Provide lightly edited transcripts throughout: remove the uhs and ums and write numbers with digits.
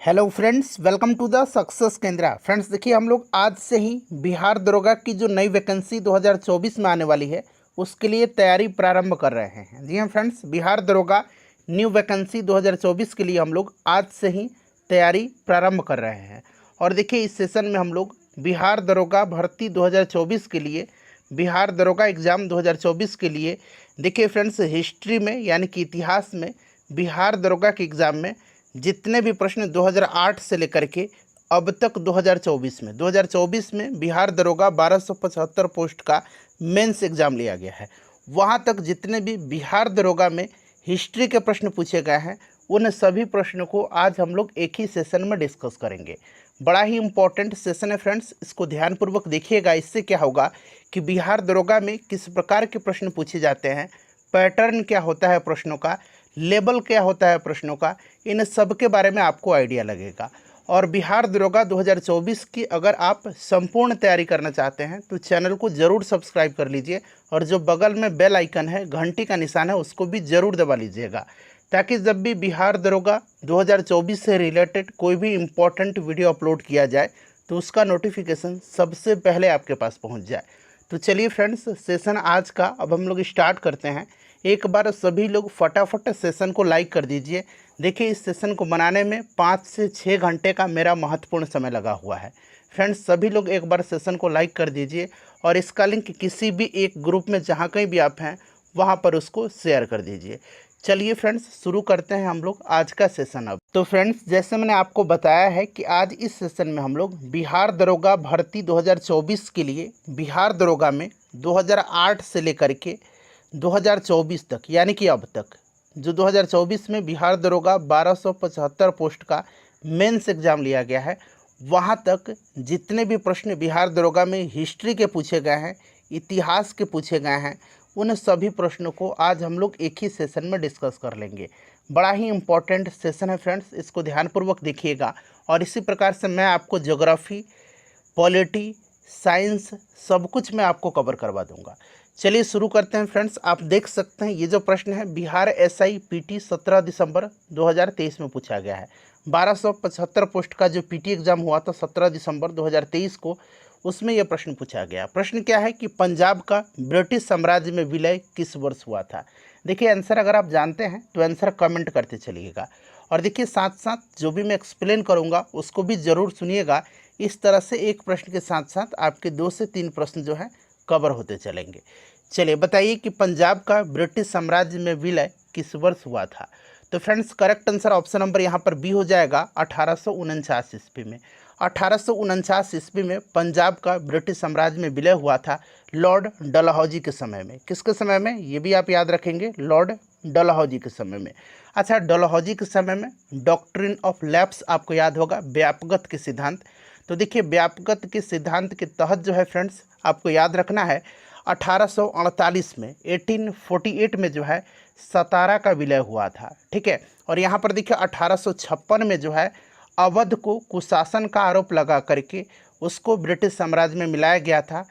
Hello friends, welcome to the Success Kendra. Friends देखिए, हम लोग आज से ही बिहार दरोगा की जो नई वैकेंसी 2024 में आने वाली है उसके लिए तैयारी प्रारंभ कर रहे हैं। जी हाँ फ्रेंड्स, बिहार दरोगा न्यू वैकेंसी 2024 के लिए हम लोग आज से ही तैयारी प्रारंभ कर रहे हैं। और देखिए, इस सेशन में हम लोग बिहार दरोगा भर्ती 2024 के लिए, बिहार दरोगा एग्ज़ाम 2024 के लिए देखिए फ्रेंड्स, हिस्ट्री में यानी कि इतिहास में बिहार दरोगा के एग्ज़ाम में जितने भी प्रश्न 2008 से लेकर के अब तक 2024 में बिहार दरोगा 1275 पोस्ट का मेंस एग्ज़ाम लिया गया है, वहाँ तक जितने भी बिहार दरोगा में हिस्ट्री के प्रश्न पूछे गए हैं उन सभी प्रश्नों को आज हम लोग एक ही सेशन में डिस्कस करेंगे। बड़ा ही इम्पोर्टेंट सेशन है फ्रेंड्स, इसको ध्यानपूर्वक देखिएगा। इससे क्या होगा कि बिहार दरोगा में किस प्रकार के प्रश्न पूछे जाते हैं, पैटर्न क्या होता है प्रश्नों का, लेवल क्या होता है प्रश्नों का, इन सब के बारे में आपको आइडिया लगेगा। और बिहार दरोगा 2024 की अगर आप संपूर्ण तैयारी करना चाहते हैं तो चैनल को ज़रूर सब्सक्राइब कर लीजिए और जो बगल में बेल आइकन है, घंटी का निशान है, उसको भी ज़रूर दबा लीजिएगा, ताकि जब भी बिहार दरोगा 2024 से रिलेटेड कोई भी इम्पोर्टेंट वीडियो अपलोड किया जाए तो उसका नोटिफिकेशन सबसे पहले आपके पास पहुंच जाए। तो चलिए फ्रेंड्स, सेशन आज का अब हम लोग स्टार्ट करते हैं। एक बार सभी लोग फटाफट सेशन को लाइक कर दीजिए। देखिए, इस सेशन को बनाने में 5 से 6 घंटे का मेरा महत्वपूर्ण समय लगा हुआ है। फ्रेंड्स, सभी लोग एक बार सेशन को लाइक कर दीजिए और इसका लिंक किसी भी एक ग्रुप में जहाँ कहीं भी आप हैं वहाँ पर उसको शेयर कर दीजिए। चलिए फ्रेंड्स, शुरू करते हैं हम लोग आज का सेशन। अब तो फ्रेंड्स, जैसे मैंने आपको बताया है कि आज इस सेशन में हम लोग बिहार दरोगा भर्ती 2024 के लिए बिहार दरोगा में 2008 से लेकर के 2024 तक यानी कि अब तक जो 2024 में बिहार दरोगा 1275 पोस्ट का मेंस एग्ज़ाम लिया गया है, वहाँ तक जितने भी प्रश्न बिहार दरोगा में हिस्ट्री के पूछे गए हैं, इतिहास के पूछे गए हैं, उन सभी प्रश्नों को आज हम लोग एक ही सेशन में डिस्कस कर लेंगे। बड़ा ही इम्पोर्टेंट सेशन है फ्रेंड्स, इसको ध्यानपूर्वक देखिएगा। और इसी प्रकार से मैं आपको ज्योग्राफी, पॉलिटी, साइंस सब कुछ मैं आपको कवर करवा दूंगा। चलिए शुरू करते हैं फ्रेंड्स। आप देख सकते हैं ये जो प्रश्न है बिहार एसआई पीटी 17 दिसंबर 2023 में पूछा गया है। 1275 पोस्ट का जो पीटी एग्जाम हुआ था 17 दिसंबर 2023 को, उसमें यह प्रश्न पूछा गया। प्रश्न क्या है कि पंजाब का ब्रिटिश साम्राज्य में विलय किस वर्ष हुआ था। देखिए, आंसर अगर आप जानते हैं तो आंसर कमेंट करते चलिएगा। और देखिए, साथ साथ जो भी मैं एक्सप्लेन करूँगा उसको भी ज़रूर सुनिएगा। इस तरह से एक प्रश्न के साथ साथ आपके 2 से 3 प्रश्न जो है कवर होते चलेंगे। चलिए बताइए कि पंजाब का ब्रिटिश साम्राज्य में विलय किस वर्ष हुआ था। तो friends, correct answer option number यहाँ पर बी हो जाएगा, 1849 ईस्वी में। 1849 ईस्वी में पंजाब का ब्रिटिश साम्राज्य में विलय हुआ था लॉर्ड डलहौजी के समय में। किसके समय में, ये भी आप याद रखेंगे, लॉर्ड डलहौजी के समय में। अच्छा, डलहौजी के समय में डॉक्ट्रिन ऑफ लैप्स आपको याद होगा, व्यापकता के सिद्धांत। तो देखिए, व्यापकता के सिद्धांत के तहत जो है फ्रेंड्स, आपको याद रखना है 1848 में 1848 में जो है सतारा का विलय हुआ था। ठीक है। और यहाँ पर देखिए 1856 में जो है अवध को कुशासन का आरोप लगा करके उसको ब्रिटिश साम्राज्य में मिलाया गया था।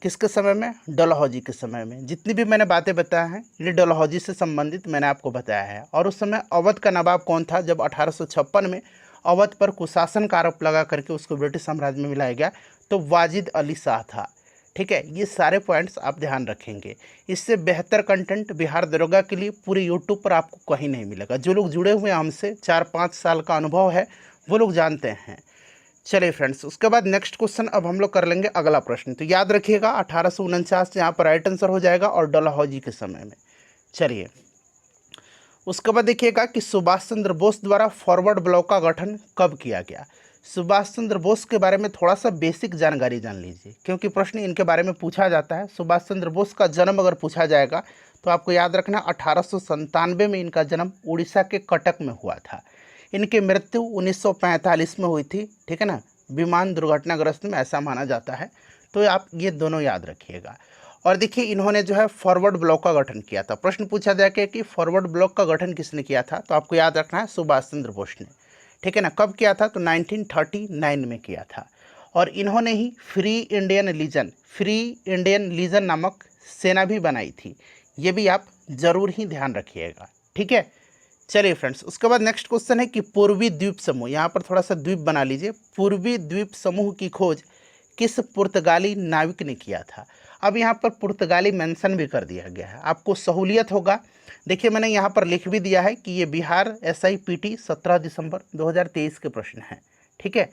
किसके समय में, डलहौजी के समय में। जितनी भी मैंने बातें बताया हैं ये डलहौजी से संबंधित मैंने आपको बताया है। और उस समय अवध का नवाब कौन था, जब 1856 में अवध पर कुशासन का आरोप लगा करके उसको ब्रिटिश साम्राज्य में मिलाया गया, तो वाजिद अली शाह था। ठीक है, ये सारे पॉइंट्स आप ध्यान रखेंगे। इससे बेहतर कंटेंट बिहार दरोगा के लिए पूरे यूट्यूब पर आपको कहीं नहीं मिलेगा। जो लोग जुड़े हुए हैं हमसे, 4-5 साल का अनुभव है, वो लोग जानते हैं। चलिए फ्रेंड्स, उसके बाद नेक्स्ट क्वेश्चन अब हम लोग कर लेंगे अगला प्रश्न। तो याद रखिएगा 1849 यहाँ पर राइट आंसर हो जाएगा और डलहौजी के समय में। चलिए उसके बाद देखिएगा कि सुभाष चंद्र बोस द्वारा फॉरवर्ड ब्लॉक का गठन कब किया गया। सुभाष चंद्र बोस के बारे में थोड़ा सा बेसिक जानकारी जान लीजिए, क्योंकि प्रश्न इनके बारे में पूछा जाता है। सुभाष चंद्र बोस का जन्म अगर पूछा जाएगा तो आपको याद रखना 1897 में इनका जन्म उड़ीसा के कटक में हुआ था। इनकी मृत्यु 1945 में हुई थी। ठीक है ना, विमान दुर्घटनाग्रस्त में, ऐसा माना जाता है। तो आप ये दोनों याद रखिएगा। और देखिए, इन्होंने जो है फॉरवर्ड ब्लॉक का गठन किया था। प्रश्न पूछा जाए कि फॉरवर्ड ब्लॉक का गठन किसने किया था, तो आपको याद रखना है सुभाष चंद्र बोस ने। ठीक है ना, कब किया था, तो 1939 में किया था। और इन्होंने ही फ्री इंडियन लीजन नामक सेना भी बनाई थी। ये भी आप ज़रूर ही ध्यान रखिएगा। ठीक है, चलिए फ्रेंड्स, उसके बाद नेक्स्ट क्वेश्चन है कि पूर्वी द्वीप समूह, यहाँ पर थोड़ा सा द्वीप बना लीजिए। पूर्वी द्वीप समूह की खोज किस पुर्तगाली नाविक ने किया था? अब यहाँ पर पुर्तगाली मेंशन भी कर दिया गया है, आपको सहूलियत होगा। देखिए मैंने यहाँ पर लिख भी दिया है कि ये बिहार SIPT 17 दिसंबर 2023 के प्रश्न हैं। ठीक है,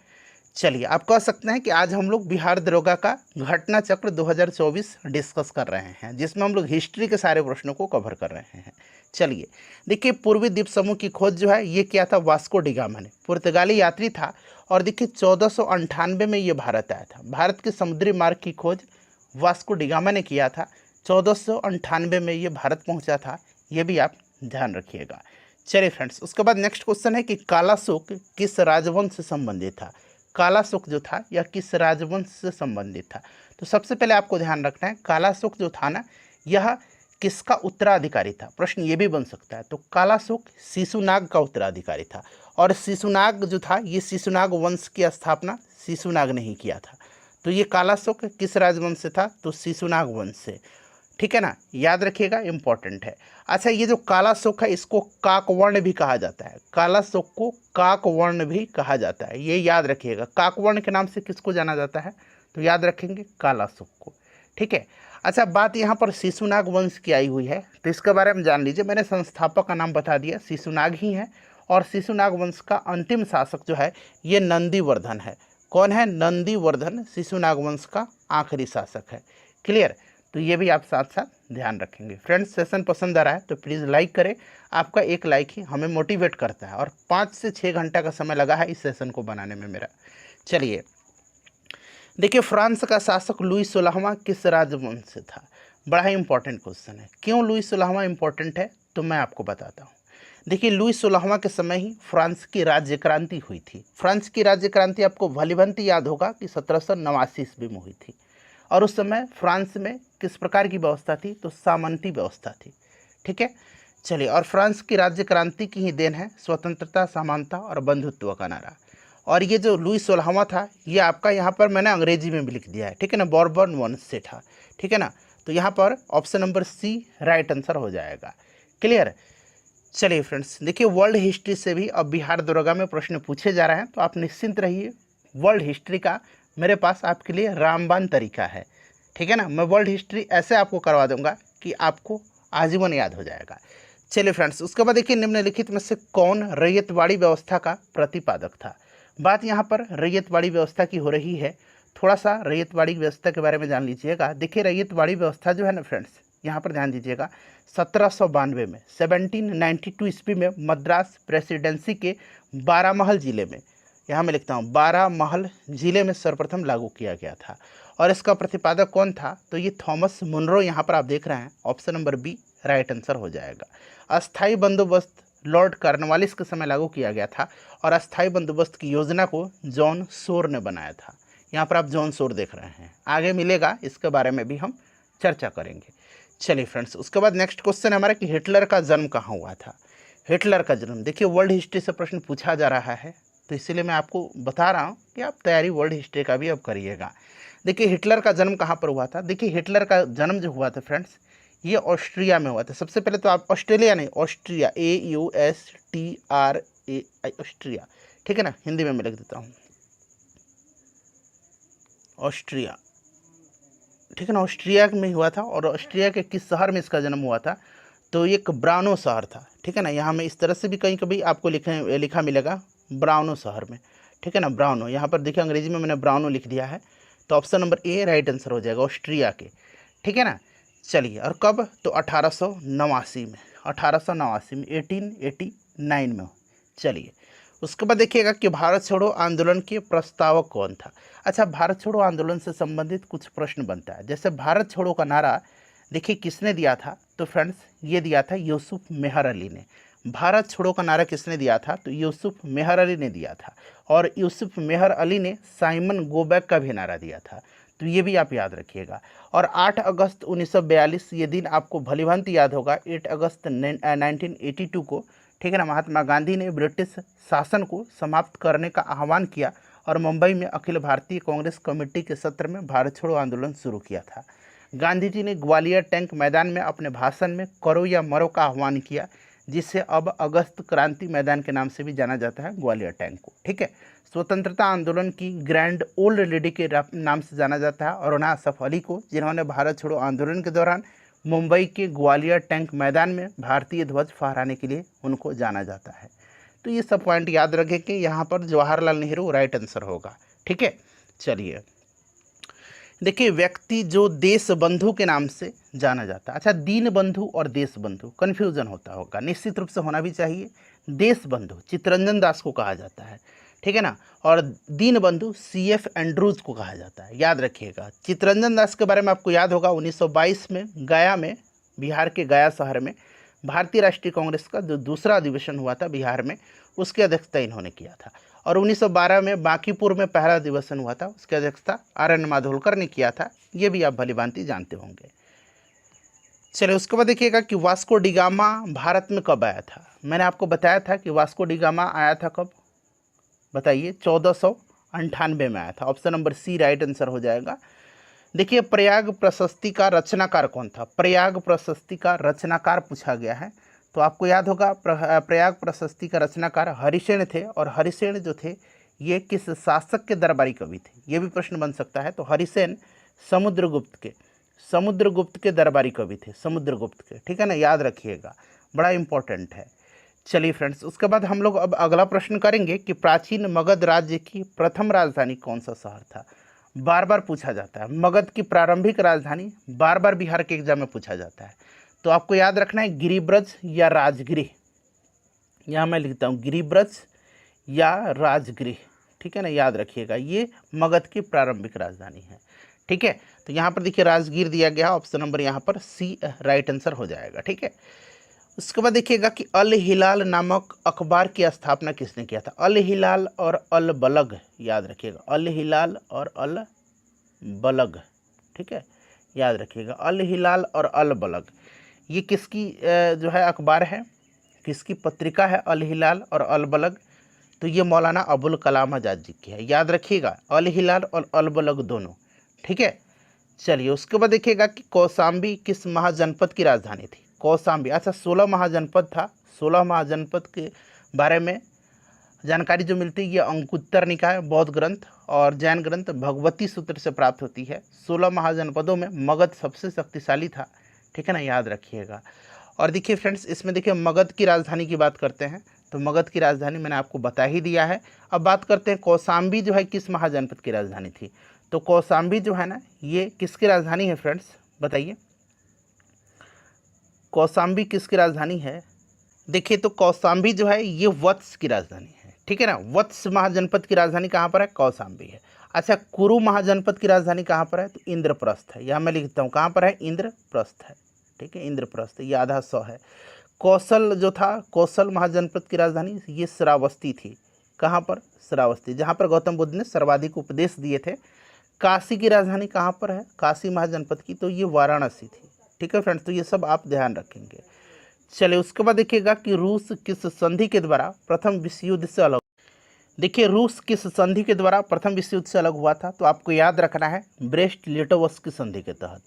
चलिए आप कह सकते हैं कि आज हम लोग बिहार दरोगा का घटना चक्र 2024 डिस्कस कर रहे हैं, जिसमें हम लोग हिस्ट्री के सारे प्रश्नों को कवर कर रहे हैं। चलिए देखिए, पूर्वी द्वीप समूह की खोज जो है ये क्या था, वास्को डी गामा ने, पुर्तगाली यात्री था। और देखिए 1498 में ये भारत आया था। भारत के समुद्री मार्ग की खोज वास्को डी गामा ने किया था। 1498 में ये भारत पहुंचा था, ये भी आप ध्यान रखिएगा। चलिए फ्रेंड्स, उसके बाद नेक्स्ट क्वेश्चन है कि कालाशोक किस राजवंश से संबंधित था? कालाशोक जो था यह किस राजवंश से संबंधित था? तो सबसे पहले आपको ध्यान रखना है, कालाशोक जो था ना, यह किसका उत्तराधिकारी था? प्रश्न ये भी बन सकता है। तो कालाशोक शिशुनाग का उत्तराधिकारी था। और शिशुनाग जो था, ये शिशुनाग वंश की स्थापना शिशुनाग ने ही किया था। तो ये कालाशोक किस राजवंश से था? तो शिशुनाग वंश से। ठीक है ना, याद रखिएगा, इंपॉर्टेंट है। अच्छा, ये जो कालाशोक है इसको काकवर्ण भी कहा जाता है। कालाशोक को काकवर्ण भी कहा जाता है, ये याद रखिएगा। काकवर्ण के नाम से किसको जाना जाता है? तो याद रखेंगे कालाशोक को। ठीक है। अच्छा, बात यहाँ पर शिशुनाग वंश की आई हुई है, तो इसके बारे में जान लीजिए। मैंने संस्थापक का नाम बता दिया, शिशुनाग ही है। और शिशुनाग वंश का अंतिम शासक जो है ये नंदीवर्धन है। कौन है? नंदीवर्धन शिशुनाग वंश का आखिरी शासक है। क्लियर? तो ये भी आप साथ साथ ध्यान रखेंगे। फ्रेंड्स, सेशन पसंद आ रहा है तो प्लीज़ लाइक करें। आपका एक लाइक ही हमें मोटिवेट करता है, और 5 से 6 घंटा का समय लगा है इस सेशन को बनाने में मेरा। चलिए देखिए, फ्रांस का शासक लुई 16वां किस राजवंश से था? बड़ा ही इंपॉर्टेंट क्वेश्चन है। क्यों लुई 16वां इंपॉर्टेंट है, तो मैं आपको बताता हूँ। देखिए, लुई 16वां के समय ही फ्रांस की राज्य क्रांति हुई थी। फ्रांस की राज्य क्रांति आपको भली भांति याद होगा कि 1789 ईस्वी में हुई थी। और उस समय फ्रांस में किस प्रकार की व्यवस्था थी? तो सामंती व्यवस्था थी। ठीक है, चलिए, और फ्रांस की राज्य क्रांति की ही देन है स्वतंत्रता, समानता और बंधुत्व का नारा। और ये जो लुई 16वां था, ये आपका यहाँ पर मैंने अंग्रेजी में भी लिख दिया है। ठीक है ना, बॉर्बन वंश से था। ठीक है ना, तो यहाँ पर option number C right answer हो जाएगा। क्लियर? चलिए फ्रेंड्स, देखिए वर्ल्ड हिस्ट्री से भी अब बिहार दरोगा में प्रश्न पूछे जा रहे हैं, तो आप निश्चिंत रहिए। वर्ल्ड हिस्ट्री का मेरे पास आपके लिए रामबाण तरीका है। ठीक है ना, मैं वर्ल्ड हिस्ट्री ऐसे आपको करवा दूंगा कि आपको आजीवन याद हो जाएगा। चलिए फ्रेंड्स, उसके बाद देखिए, निम्नलिखित में से कौन रैयतवाड़ी व्यवस्था का प्रतिपादक था? बात यहाँ पर रैयतवाड़ी व्यवस्था की हो रही है। थोड़ा सा रैयतवाड़ी व्यवस्था के बारे में जान लीजिएगा। देखिए, रैयतवाड़ी व्यवस्था जो है ना फ्रेंड्स, यहाँ पर ध्यान दीजिएगा, 1792 में 1792 ईस्वी में मद्रास प्रेसिडेंसी के बारामहल जिले में, यहाँ मैं लिखता हूँ, बारामहल जिले में सर्वप्रथम लागू किया गया था। और इसका प्रतिपादक कौन था? तो ये थॉमस मुनरो, यहाँ पर आप देख रहे हैं, option number B right answer हो जाएगा। अस्थाई बंदोबस्त लॉर्ड कॉर्नवालिस के समय लागू किया गया था। और अस्थाई बंदोबस्त की योजना को जॉन सोर ने बनाया था। यहाँ पर आप जॉन सोर देख रहे हैं, आगे मिलेगा, इसके बारे में भी हम चर्चा करेंगे। चलिए फ्रेंड्स, उसके बाद नेक्स्ट क्वेश्चन है हमारा कि हिटलर का जन्म कहाँ हुआ था? हिटलर का जन्म, देखिए वर्ल्ड हिस्ट्री से प्रश्न पूछा जा रहा है, तो इसीलिए मैं आपको बता रहा हूँ कि आप तैयारी वर्ल्ड हिस्ट्री का भी अब करिएगा। देखिए हिटलर का जन्म कहाँ पर हुआ था? देखिए हिटलर का जन्म जो हुआ था फ्रेंड्स, ये ऑस्ट्रिया में हुआ था। सबसे पहले तो आप ऑस्ट्रेलिया नहीं, ऑस्ट्रिया, AUSTRA, ऑस्ट्रिया। ठीक है ना, हिंदी में मैं लिख देता हूँ, ऑस्ट्रिया। ठीक है ना, ऑस्ट्रिया में हुआ था। और ऑस्ट्रिया के किस शहर में इसका जन्म हुआ था? तो एक ब्राउनो शहर था। ठीक है ना, यहाँ में इस तरह से भी कहीं कभी आपको लिखा मिलेगा, ब्राउनो शहर में। ठीक है ना, ब्राउनो, यहाँ पर देखिए अंग्रेजी में मैंने ब्राउनो लिख दिया है, तो option number A right answer हो जाएगा, ऑस्ट्रिया के। ठीक है ना, चलिए, और कब? तो 1889 में, 1889 में, 1889 में। चलिए, उसके बाद देखिएगा कि भारत छोड़ो आंदोलन के प्रस्तावक कौन था? अच्छा, भारत छोड़ो आंदोलन से संबंधित कुछ प्रश्न बनता है। जैसे भारत छोड़ो का नारा देखिए किसने दिया था? तो फ्रेंड्स, ये दिया था यूसुफ मेहर अली ने। भारत छोड़ो का नारा किसने दिया था? तो यूसुफ मेहर अली ने दिया था। और यूसुफ मेहर अली ने साइमन गोबैक का भी नारा दिया था, तो ये भी आप याद रखिएगा। और 8 अगस्त 1942 ये दिन आपको भलीभांति याद होगा। 8 अगस्त 1982 को, ठीक है ना, महात्मा गांधी ने ब्रिटिश शासन को समाप्त करने का आह्वान किया और मुंबई में अखिल भारतीय कांग्रेस कमेटी के सत्र में भारत छोड़ो आंदोलन शुरू किया था। गांधी जी ने ग्वालियर टैंक मैदान में अपने भाषण में करो या मरो का आह्वान किया, जिसे अब अगस्त क्रांति मैदान के नाम से भी जाना जाता है, ग्वालियर टैंक को। ठीक है, स्वतंत्रता आंदोलन की ग्रैंड ओल्ड लेडी के नाम से जाना जाता है अरुणा असफ अली को, जिन्होंने भारत छोड़ो आंदोलन के दौरान मुंबई के ग्वालियर टैंक मैदान में भारतीय ध्वज फहराने के लिए उनको जाना जाता है। तो ये सब पॉइंट याद रखें कि यहाँ पर जवाहरलाल नेहरू राइट आंसर होगा। ठीक है, चलिए देखिए, व्यक्ति जो देश बंधु के नाम से जाना जाता है। अच्छा, दीन बंधु और देश बंधु कन्फ्यूजन होता होगा, निश्चित रूप से होना भी चाहिए। देश बंधु चित्तरंजन दास को कहा जाता है, ठीक है ना, और दीन बंधु CF एंड्रूज को कहा जाता है, याद रखिएगा। चित्तरंजन दास के बारे में आपको याद होगा, 1922 में गया में, बिहार के गया शहर में भारतीय राष्ट्रीय कांग्रेस का जो दूसरा अधिवेशन हुआ था बिहार में, उसकी अध्यक्षता इन्होंने किया था। और 1912 में बांकीपुर में पहला अधिवेशन हुआ था, उसकी अध्यक्षता RN माधोलकर ने किया था, ये भी आप भलीभांति जानते होंगे। चलिए उसके बाद देखिएगा कि वास्को डिगामा भारत में कब आया था। मैंने आपको बताया था कि वास्को डिगामा आया था कब, बताइए, 1498 में आया था। Option number C right answer हो जाएगा। देखिए, प्रयाग प्रशस्ति का रचनाकार कौन था? प्रयाग प्रशस्ति का रचनाकार पूछा गया है, तो आपको याद होगा प्रयाग प्रशस्ति का रचनाकार हरिसेन थे। और हरिसेन जो थे ये किस शासक के दरबारी कवि थे, ये भी प्रश्न बन सकता है। तो हरिसेन समुद्रगुप्त के दरबारी कवि थे, समुद्रगुप्त के, ठीक है ना, याद रखिएगा, बड़ा इंपॉर्टेंट है। चलिए फ्रेंड्स, उसके बाद हम लोग अब अगला प्रश्न करेंगे कि प्राचीन मगध राज्य की प्रथम राजधानी कौन सा शहर था। बार बार पूछा जाता है, मगध की प्रारंभिक राजधानी बार बार बिहार के एग्जाम में पूछा जाता है। तो आपको याद रखना है गिरिब्रज या राजगृह, यहाँ मैं लिखता हूँ गिरिब्रज या राजगृह, ठीक है ना, याद रखिएगा, ये मगध की प्रारंभिक राजधानी है। ठीक है, तो यहाँ पर देखिए राजगीर दिया गया, ऑप्शन नंबर यहाँ पर C राइट आंसर हो जाएगा। ठीक है, उसके बाद देखिएगा कि अल हिलाल नामक अखबार की स्थापना किसने किया था। अल हिलाल और अल बलग, याद रखिएगा, अल हिलाल और अल बलग, ठीक है, याद रखिएगा, अल हिलाल और अल बलग, ये किसकी जो है अखबार है, किसकी पत्रिका है अल हिलाल और अल बलग? तो ये मौलाना अबुल कलाम आज़ाद जी की है, याद रखिएगा, अल हिलाल और अल बलग दोनों। ठीक है, चलिए उसके बाद देखिएगा कि कौशाम्बी किस महाजनपद की राजधानी थी। कौशाम्बी, अच्छा 16 महाजनपद था, 16 महाजनपद के बारे में जानकारी जो मिलती है ये अंकुत्तर निकाय बौद्ध ग्रंथ और जैन ग्रंथ भगवती सूत्र से प्राप्त होती है। 16 महाजनपदों में मगध सबसे शक्तिशाली था, ठीक है ना, याद रखिएगा। और देखिए फ्रेंड्स, इसमें देखिए मगध की राजधानी की बात करते हैं, तो मगध की राजधानी मैंने आपको बता ही दिया है। अब बात करते हैं कौशाम्बी जो है किस महाजनपद की राजधानी थी। तो कौशाम्बी जो है ना, ये किसकी राजधानी है फ्रेंड्स, बताइए, कौशाम्बी किसकी राजधानी है? देखिए, तो कौशाम्बी जो है ये वत्स की राजधानी है, ठीक है ना, वत्स महाजनपद की राजधानी कहाँ पर है? कौशाम्बी है। अच्छा, कुरु महाजनपद की राजधानी कहाँ पर है? तो इंद्रप्रस्थ है, यहाँ मैं लिखता हूँ कहाँ पर है, इंद्रप्रस्थ है, ठीक है, इंद्रप्रस्थ, ये आधा 100 है। कौशल जो था, कौशल महाजनपद की राजधानी ये श्रावस्ती थी, कहाँ पर? श्रावस्ती, जहाँ पर गौतम बुद्ध ने सर्वाधिक उपदेश दिए थे। काशी की राजधानी कहाँ पर है? काशी महाजनपद की, तो ये वाराणसी थी, ठीक है फ्रेंड्स, तो ये सब आप ध्यान रखेंगे। चलिए उसके बाद देखिएगा कि रूस किस संधि के द्वारा प्रथम विश्व युद्ध से अलग, देखिए रूस किस संधि के द्वारा प्रथम विश्व युद्ध से अलग हुआ था। तो आपको याद रखना है ब्रेस्ट लिटोवस्क की संधि के तहत,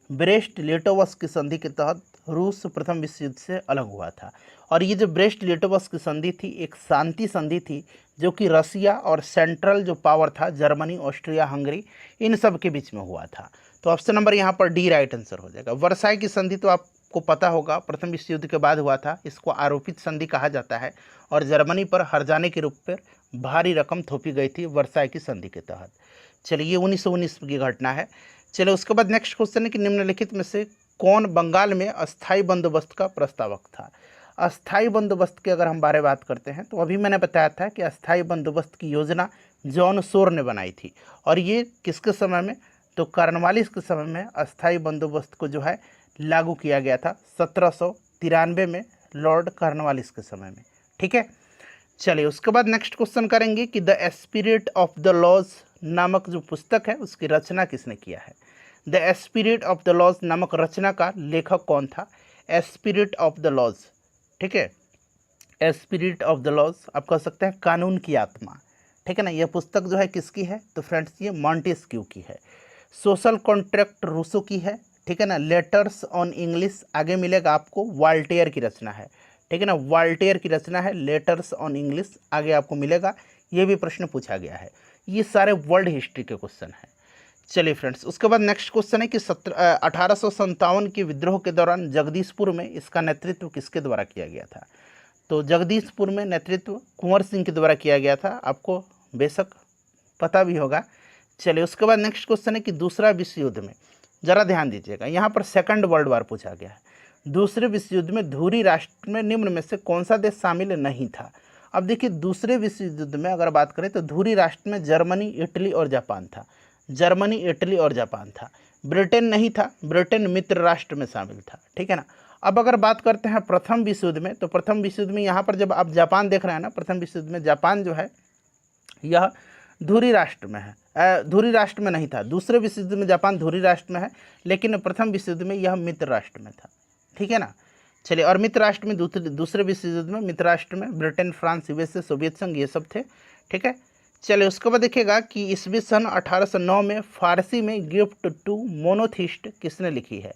ब्रेस्ट लिटोवस्क की संधि के तहत रूस प्रथम विश्व युद्ध से अलग हुआ था। और ये जो ब्रेस्ट लिटोवस्क की संधि थी एक शांति संधि थी, जो कि रसिया और सेंट्रल जो पावर था जर्मनी, ऑस्ट्रिया, हंगरी, इन सब के बीच में हुआ था। तो ऑप्शन नंबर यहाँ पर D राइट आंसर हो जाएगा। वर्साई की संधि तो आपको पता होगा प्रथम विश्व युद्ध के बाद हुआ था, इसको आरोपित संधि कहा जाता है, और जर्मनी पर हर्जाने के रूप पर भारी रकम थोपी गई थी वर्साई की संधि के तहत। चलिए, ये 1919 की घटना है। चलिए उसके बाद नेक्स्ट क्वेश्चन है कि निम्नलिखित में से कौन बंगाल में अस्थायी बंदोबस्त का प्रस्तावक था। अस्थायी बंदोबस्त की अगर हम बारे बात करते हैं तो अभी मैंने बताया था कि अस्थायी बंदोबस्त की योजना जॉन शोर ने बनाई थी, और ये किसके समय में? तो कॉर्नवालिस के समय में अस्थायी बंदोबस्त को जो है लागू किया गया था 1793 में, लॉर्ड कॉर्नवालिस के समय में, ठीक है। चलिए उसके बाद नेक्स्ट क्वेश्चन करेंगे कि the Spirit of the Laws नामक जो पुस्तक है उसकी रचना किसने किया है। The Spirit of the Laws नामक रचना का लेखक कौन था? स्पिरिट ऑफ द लॉज, ठीक है, स्पिरिट ऑफ द लॉज आप कह सकते हैं कानून की आत्मा, ठीक है ना। यह पुस्तक जो है किसकी है? तो फ्रेंड्स ये मॉन्टेस्क्यू की है। सोशल कॉन्ट्रैक्ट रूसो की है, ठीक है ना। लेटर्स ऑन इंग्लिश आगे मिलेगा आपको, वाल्टेयर की रचना है, ठीक है ना। वॉल्टेयर की रचना है लेटर्स ऑन इंग्लिश, आगे आपको मिलेगा, ये भी प्रश्न पूछा गया है। ये सारे वर्ल्ड हिस्ट्री के क्वेश्चन हैं। चलिए फ्रेंड्स, उसके बाद नेक्स्ट क्वेश्चन है कि 1857 के विद्रोह के दौरान जगदीशपुर में इसका नेतृत्व किसके द्वारा किया गया था। तो जगदीशपुर में नेतृत्व कुंवर सिंह के द्वारा किया गया था, आपको बेशक पता भी होगा। चलिए उसके बाद नेक्स्ट क्वेश्चन है कि दूसरा विश्व युद्ध में, जरा ध्यान दीजिएगा, यहाँ पर सेकंड वर्ल्ड वार पूछा गया है। दूसरे विश्व युद्ध में धुरी राष्ट्र में निम्न में से कौन सा देश शामिल नहीं था। अब देखिए, दूसरे विश्व युद्ध में अगर बात करें तो धुरी राष्ट्र में जर्मनी, इटली और जापान था। जर्मनी, इटली और जापान था, ब्रिटेन नहीं था, ब्रिटेन मित्र राष्ट्र में शामिल था, ठीक है ना। अब अगर बात करते हैं प्रथम विश्व युद्ध में, तो प्रथम विश्व युद्ध में यहाँ पर जब आप जापान देख रहे हैं ना, प्रथम विश्व युद्ध में जापान जो है यह धुरी राष्ट्र में है, धुरी राष्ट्र में नहीं था। दूसरे विश्व युद्ध में जापान धुरी राष्ट्र में है, लेकिन प्रथम विश्व युद्ध में यह मित्र राष्ट्र में था, ठीक है ना। चलिए, और मित्र राष्ट्र में दूसरे विश्व युद्ध में मित्र राष्ट्र में ब्रिटेन, फ्रांस, यूएसए, सोवियत संघ, ये सब थे, ठीक है। चलिए उसके बाद देखिएगा कि ईस्वी सन 1809 में फारसी में गिफ्ट टू मोनोथिस्ट किसने लिखी है।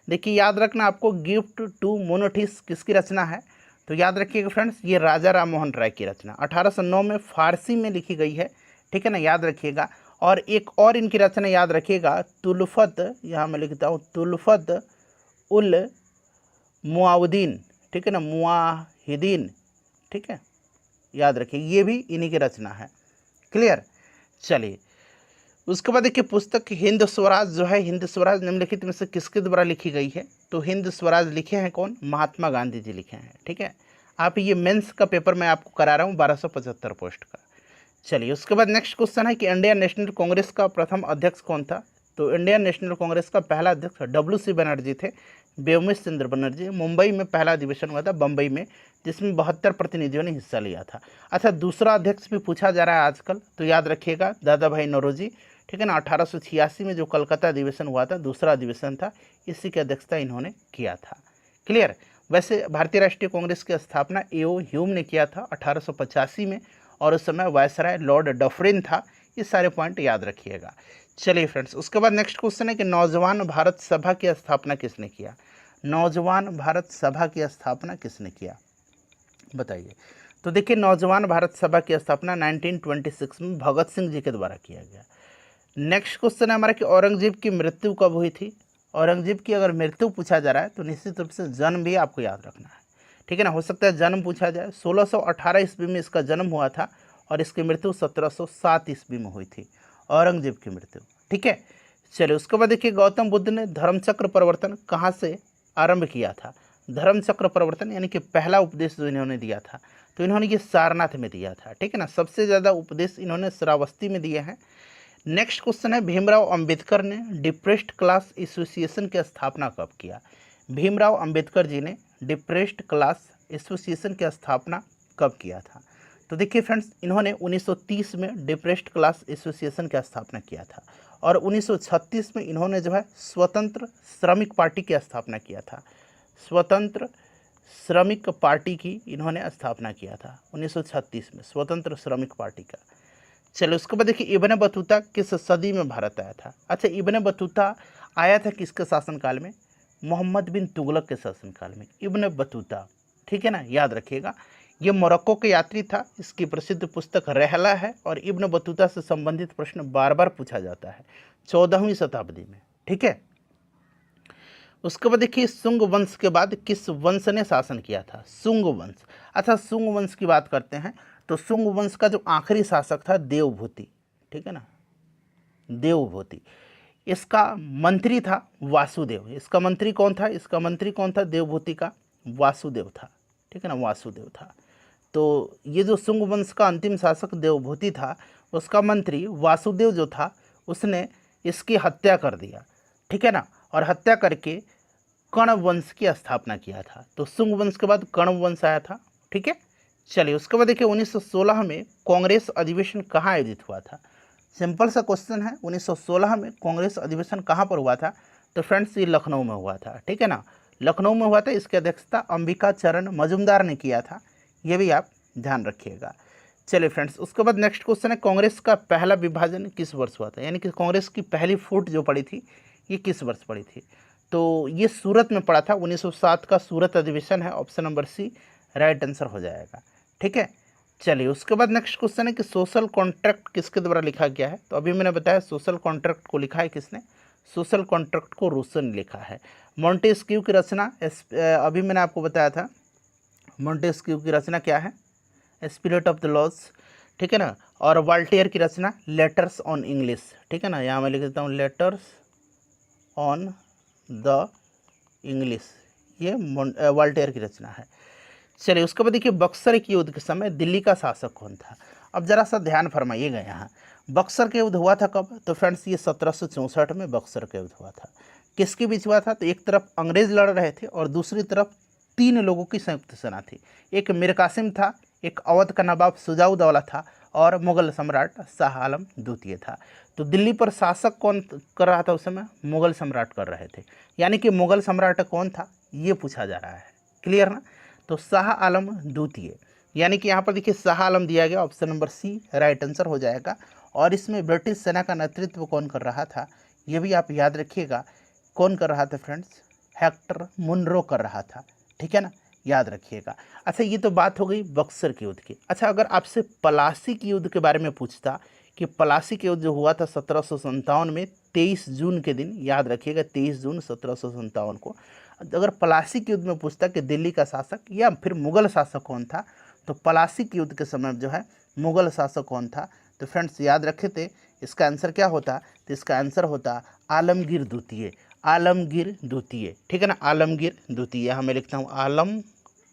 देखिए याद रखना आपको, गिफ्ट टू मोनोथिस्ट किसकी रचना है, तो याद रखिएगा फ्रेंड्स, ये राजा राम मोहन राय की रचना 1809 में फारसी में लिखी गई है, ठीक है ना, याद रखिएगा। और एक और इनकी रचना याद रखिएगा, तुलफत, यहाँ मैं लिखता हूँ तुलफत उल मुआवदीन, ठीक है ना, मुआहिदीन, ठीक है, याद रखिए, ये भी इन्हीं की रचना है। क्लियर। चलिए उसके बाद देखिए, पुस्तक हिंद स्वराज जो है, हिंद स्वराज निम्नलिखित में से किसके द्वारा लिखी गई है। तो हिंद स्वराज लिखे हैं कौन, महात्मा गांधी जी लिखे हैं, ठीक है। आप ये मेंस का पेपर मैं आपको करा रहा हूँ 1275 पोस्ट का। चलिए उसके बाद नेक्स्ट क्वेश्चन है कि इंडियन नेशनल कांग्रेस का प्रथम अध्यक्ष कौन था। तो इंडियन नेशनल कांग्रेस का पहला अध्यक्ष WC बनर्जी थे, व्योमेश चंद्र बनर्जी। मुंबई में पहला अधिवेशन हुआ था, बम्बई में, जिसमें 72 प्रतिनिधियों ने हिस्सा लिया था। अच्छा, दूसरा अध्यक्ष भी पूछा जा रहा है आजकल, तो याद रखिएगा दादा भाई नौरोजी, ठीक है ना। 1886 में जो कलकत्ता अधिवेशन हुआ था, दूसरा अधिवेशन था, इसी की अध्यक्षता इन्होंने किया था। क्लियर। वैसे भारतीय राष्ट्रीय कांग्रेस की स्थापना A.O. ह्यूम ने किया था 1885 में, और उस समय वायसराय लॉर्ड डफरिन था। ये सारे पॉइंट याद रखिएगा। चलिए फ्रेंड्स, उसके बाद नेक्स्ट क्वेश्चन है कि नौजवान भारत सभा की स्थापना किसने किया। नौजवान भारत सभा की स्थापना किसने किया, बताइए। तो देखिए, नौजवान भारत सभा की स्थापना 1926 में भगत सिंह जी के द्वारा किया गया। नेक्स्ट क्वेश्चन है हमारा कि औरंगजेब की मृत्यु कब हुई थी। औरंगजेब की अगर मृत्यु पूछा जा रहा है तो निश्चित रूप से जन्म भी आपको याद रखना है, ठीक है ना। हो सकता है जन्म पूछा जाए। 1618 ईस्वी में इसका जन्म हुआ था और इसकी मृत्यु 1707 ईस्वी में हुई थी, औरंगजेब की मृत्यु, ठीक है। चलिए उसके बाद देखिए, गौतम बुद्ध ने धर्मचक्र परिवर्तन कहाँ से आरंभ किया था। धर्मचक्र परिवर्तन यानी कि पहला उपदेश जो इन्होंने दिया था, तो इन्होंने ये सारनाथ में दिया था, ठीक है ना। सबसे ज़्यादा उपदेश इन्होंने श्रावस्ती में दिए हैं। नेक्स्ट क्वेश्चन है, भीमराव अंबेडकर ने डिप्रेस्ड क्लास एसोसिएशन की स्थापना कब किया। भीमराव अंबेडकर जी ने डिप्रेस्ड क्लास एसोसिएशन की स्थापना कब किया था। तो देखिए फ्रेंड्स, इन्होंने 1930 में डिप्रेस्ड क्लास एसोसिएशन की स्थापना किया था, और 1936 में इन्होंने जो है स्वतंत्र श्रमिक पार्टी की स्थापना किया था। स्वतंत्र श्रमिक पार्टी की इन्होंने स्थापना किया था 1936 में, स्वतंत्र श्रमिक पार्टी का। चलो उसके बाद देखिए, इब्न बतूता किस सदी में भारत आया था। अच्छा, इब्न बतूता आया था किसके शासनकाल में, मोहम्मद बिन तुगलक के शासनकाल में, इब्न बतूता, ठीक है ना, याद रखिएगा। ये मोरक्को के यात्री था। इसकी प्रसिद्ध पुस्तक रहला है, और इब्न बतूता से संबंधित प्रश्न बार बार पूछा जाता है 14वीं शताब्दी में, ठीक है। उसके बाद देखिए, सुंग वंश के बाद किस वंश ने शासन किया था। सुंग वंश। अच्छा, सुंग वंश की बात करते हैं तो सुंग वंश का जो आखिरी शासक था देवभूति, ठीक है ना, देवभूति। इसका मंत्री था वासुदेव। इसका मंत्री कौन था, इसका मंत्री कौन था देवभूति का, वासुदेव था, ठीक है ना, वासुदेव था। तो ये जो सुंग वंश का अंतिम शासक देवभूति था, उसका मंत्री वासुदेव जो था, उसने इसकी हत्या कर दिया, ठीक है ना, और हत्या करके कर्ण वंश की स्थापना किया था। तो सुंग वंश के बाद कर्ण वंश आया था, ठीक है। चलिए उसके बाद देखिए, 1916 में कांग्रेस अधिवेशन कहाँ आयोजित हुआ था। सिंपल सा क्वेश्चन है, 1916 में कांग्रेस अधिवेशन कहाँ पर हुआ था। तो फ्रेंड्स, ये लखनऊ में हुआ था, ठीक है ना, लखनऊ में हुआ था। इसकी अध्यक्षता अंबिका चरण मजुमदार ने किया था, ये भी आप ध्यान रखिएगा। चलिए फ्रेंड्स, उसके बाद नेक्स्ट क्वेश्चन है, कांग्रेस का पहला विभाजन किस वर्ष हुआ था, यानी कि कांग्रेस की पहली फूट जो पड़ी थी, ये किस वर्ष पड़ी थी। तो ये सूरत में पड़ा था, 1907 का सूरत अधिवेशन है, option number C. Right answer हो जाएगा। ठीक है, चलिए उसके बाद नेक्स्ट क्वेश्चन है कि सोशल कॉन्ट्रैक्ट किसके द्वारा लिखा गया है। तो अभी मैंने बताया सोशल कॉन्ट्रैक्ट को लिखा है किसने, सोशल कॉन्ट्रैक्ट को रूसो ने लिखा है। मॉन्टेस्क्यू की रचना अभी मैंने आपको बताया था, मॉन्टेस्क्यू की रचना क्या है, स्पिरिट ऑफ द लॉज, ठीक है ना। और वॉल्टेयर की रचना लेटर्स ऑन इंग्लिश, ठीक है ना, यहाँ मैं लिख देता हूँ लेटर्स ऑन द इंग्लिश, ये वॉल्टेयर की रचना है। चलिए उसके बाद देखिए बक्सर के युद्ध के समय दिल्ली का शासक कौन था। अब जरा सा ध्यान फरमाइएगा यहाँ, बक्सर के युद्ध हुआ था कब, तो फ्रेंड्स ये 1764 में बक्सर का युद्ध हुआ था। किसके बीच हुआ था, तो एक तरफ अंग्रेज लड़ रहे थे और दूसरी तरफ 3 लोगों की संयुक्त सेना थी। एक मीर कासिम था, एक अवध का नवाब शुजाउद्दौला था और मुगल सम्राट शाह आलम द्वितीय था। तो दिल्ली पर शासक कौन कर रहा था उस समय, मुगल सम्राट कर रहे थे, यानी कि मुगल सम्राट कौन था ये पूछा जा रहा है, क्लियर ना। तो शाह आलम द्वितीय, यानी कि यहाँ पर देखिए शाह आलम दिया गया, option number C right answer हो जाएगा। और इसमें ब्रिटिश सेना का नेतृत्व कौन कर रहा था, ये भी आप याद रखिएगा, कौन कर रहा था फ्रेंड्स, हेक्टर मुनरो कर रहा था, ठीक है ना, याद रखिएगा। अच्छा ये तो बात हो गई बक्सर के युद्ध की। अच्छा अगर आपसे पलासी के युद्ध के बारे में पूछता कि पलासी के युद्ध जो हुआ था 1757 में 23 जून के दिन, याद रखिएगा 23 जून 1757 को, अगर पलासी के युद्ध में पूछता कि दिल्ली का शासक या फिर मुगल शासक कौन था, तो पलासी के युद्ध के समय जो है मुगल शासक कौन था, तो फ्रेंड्स याद रखे थे इसका आंसर क्या होता, तो इसका आंसर होता आलमगीर द्वितीय, आलमगीर द्वितीय, ठीक है ना, आलमगीर द्वितीय, यहाँ मैं लिखता हूँ आलमगीर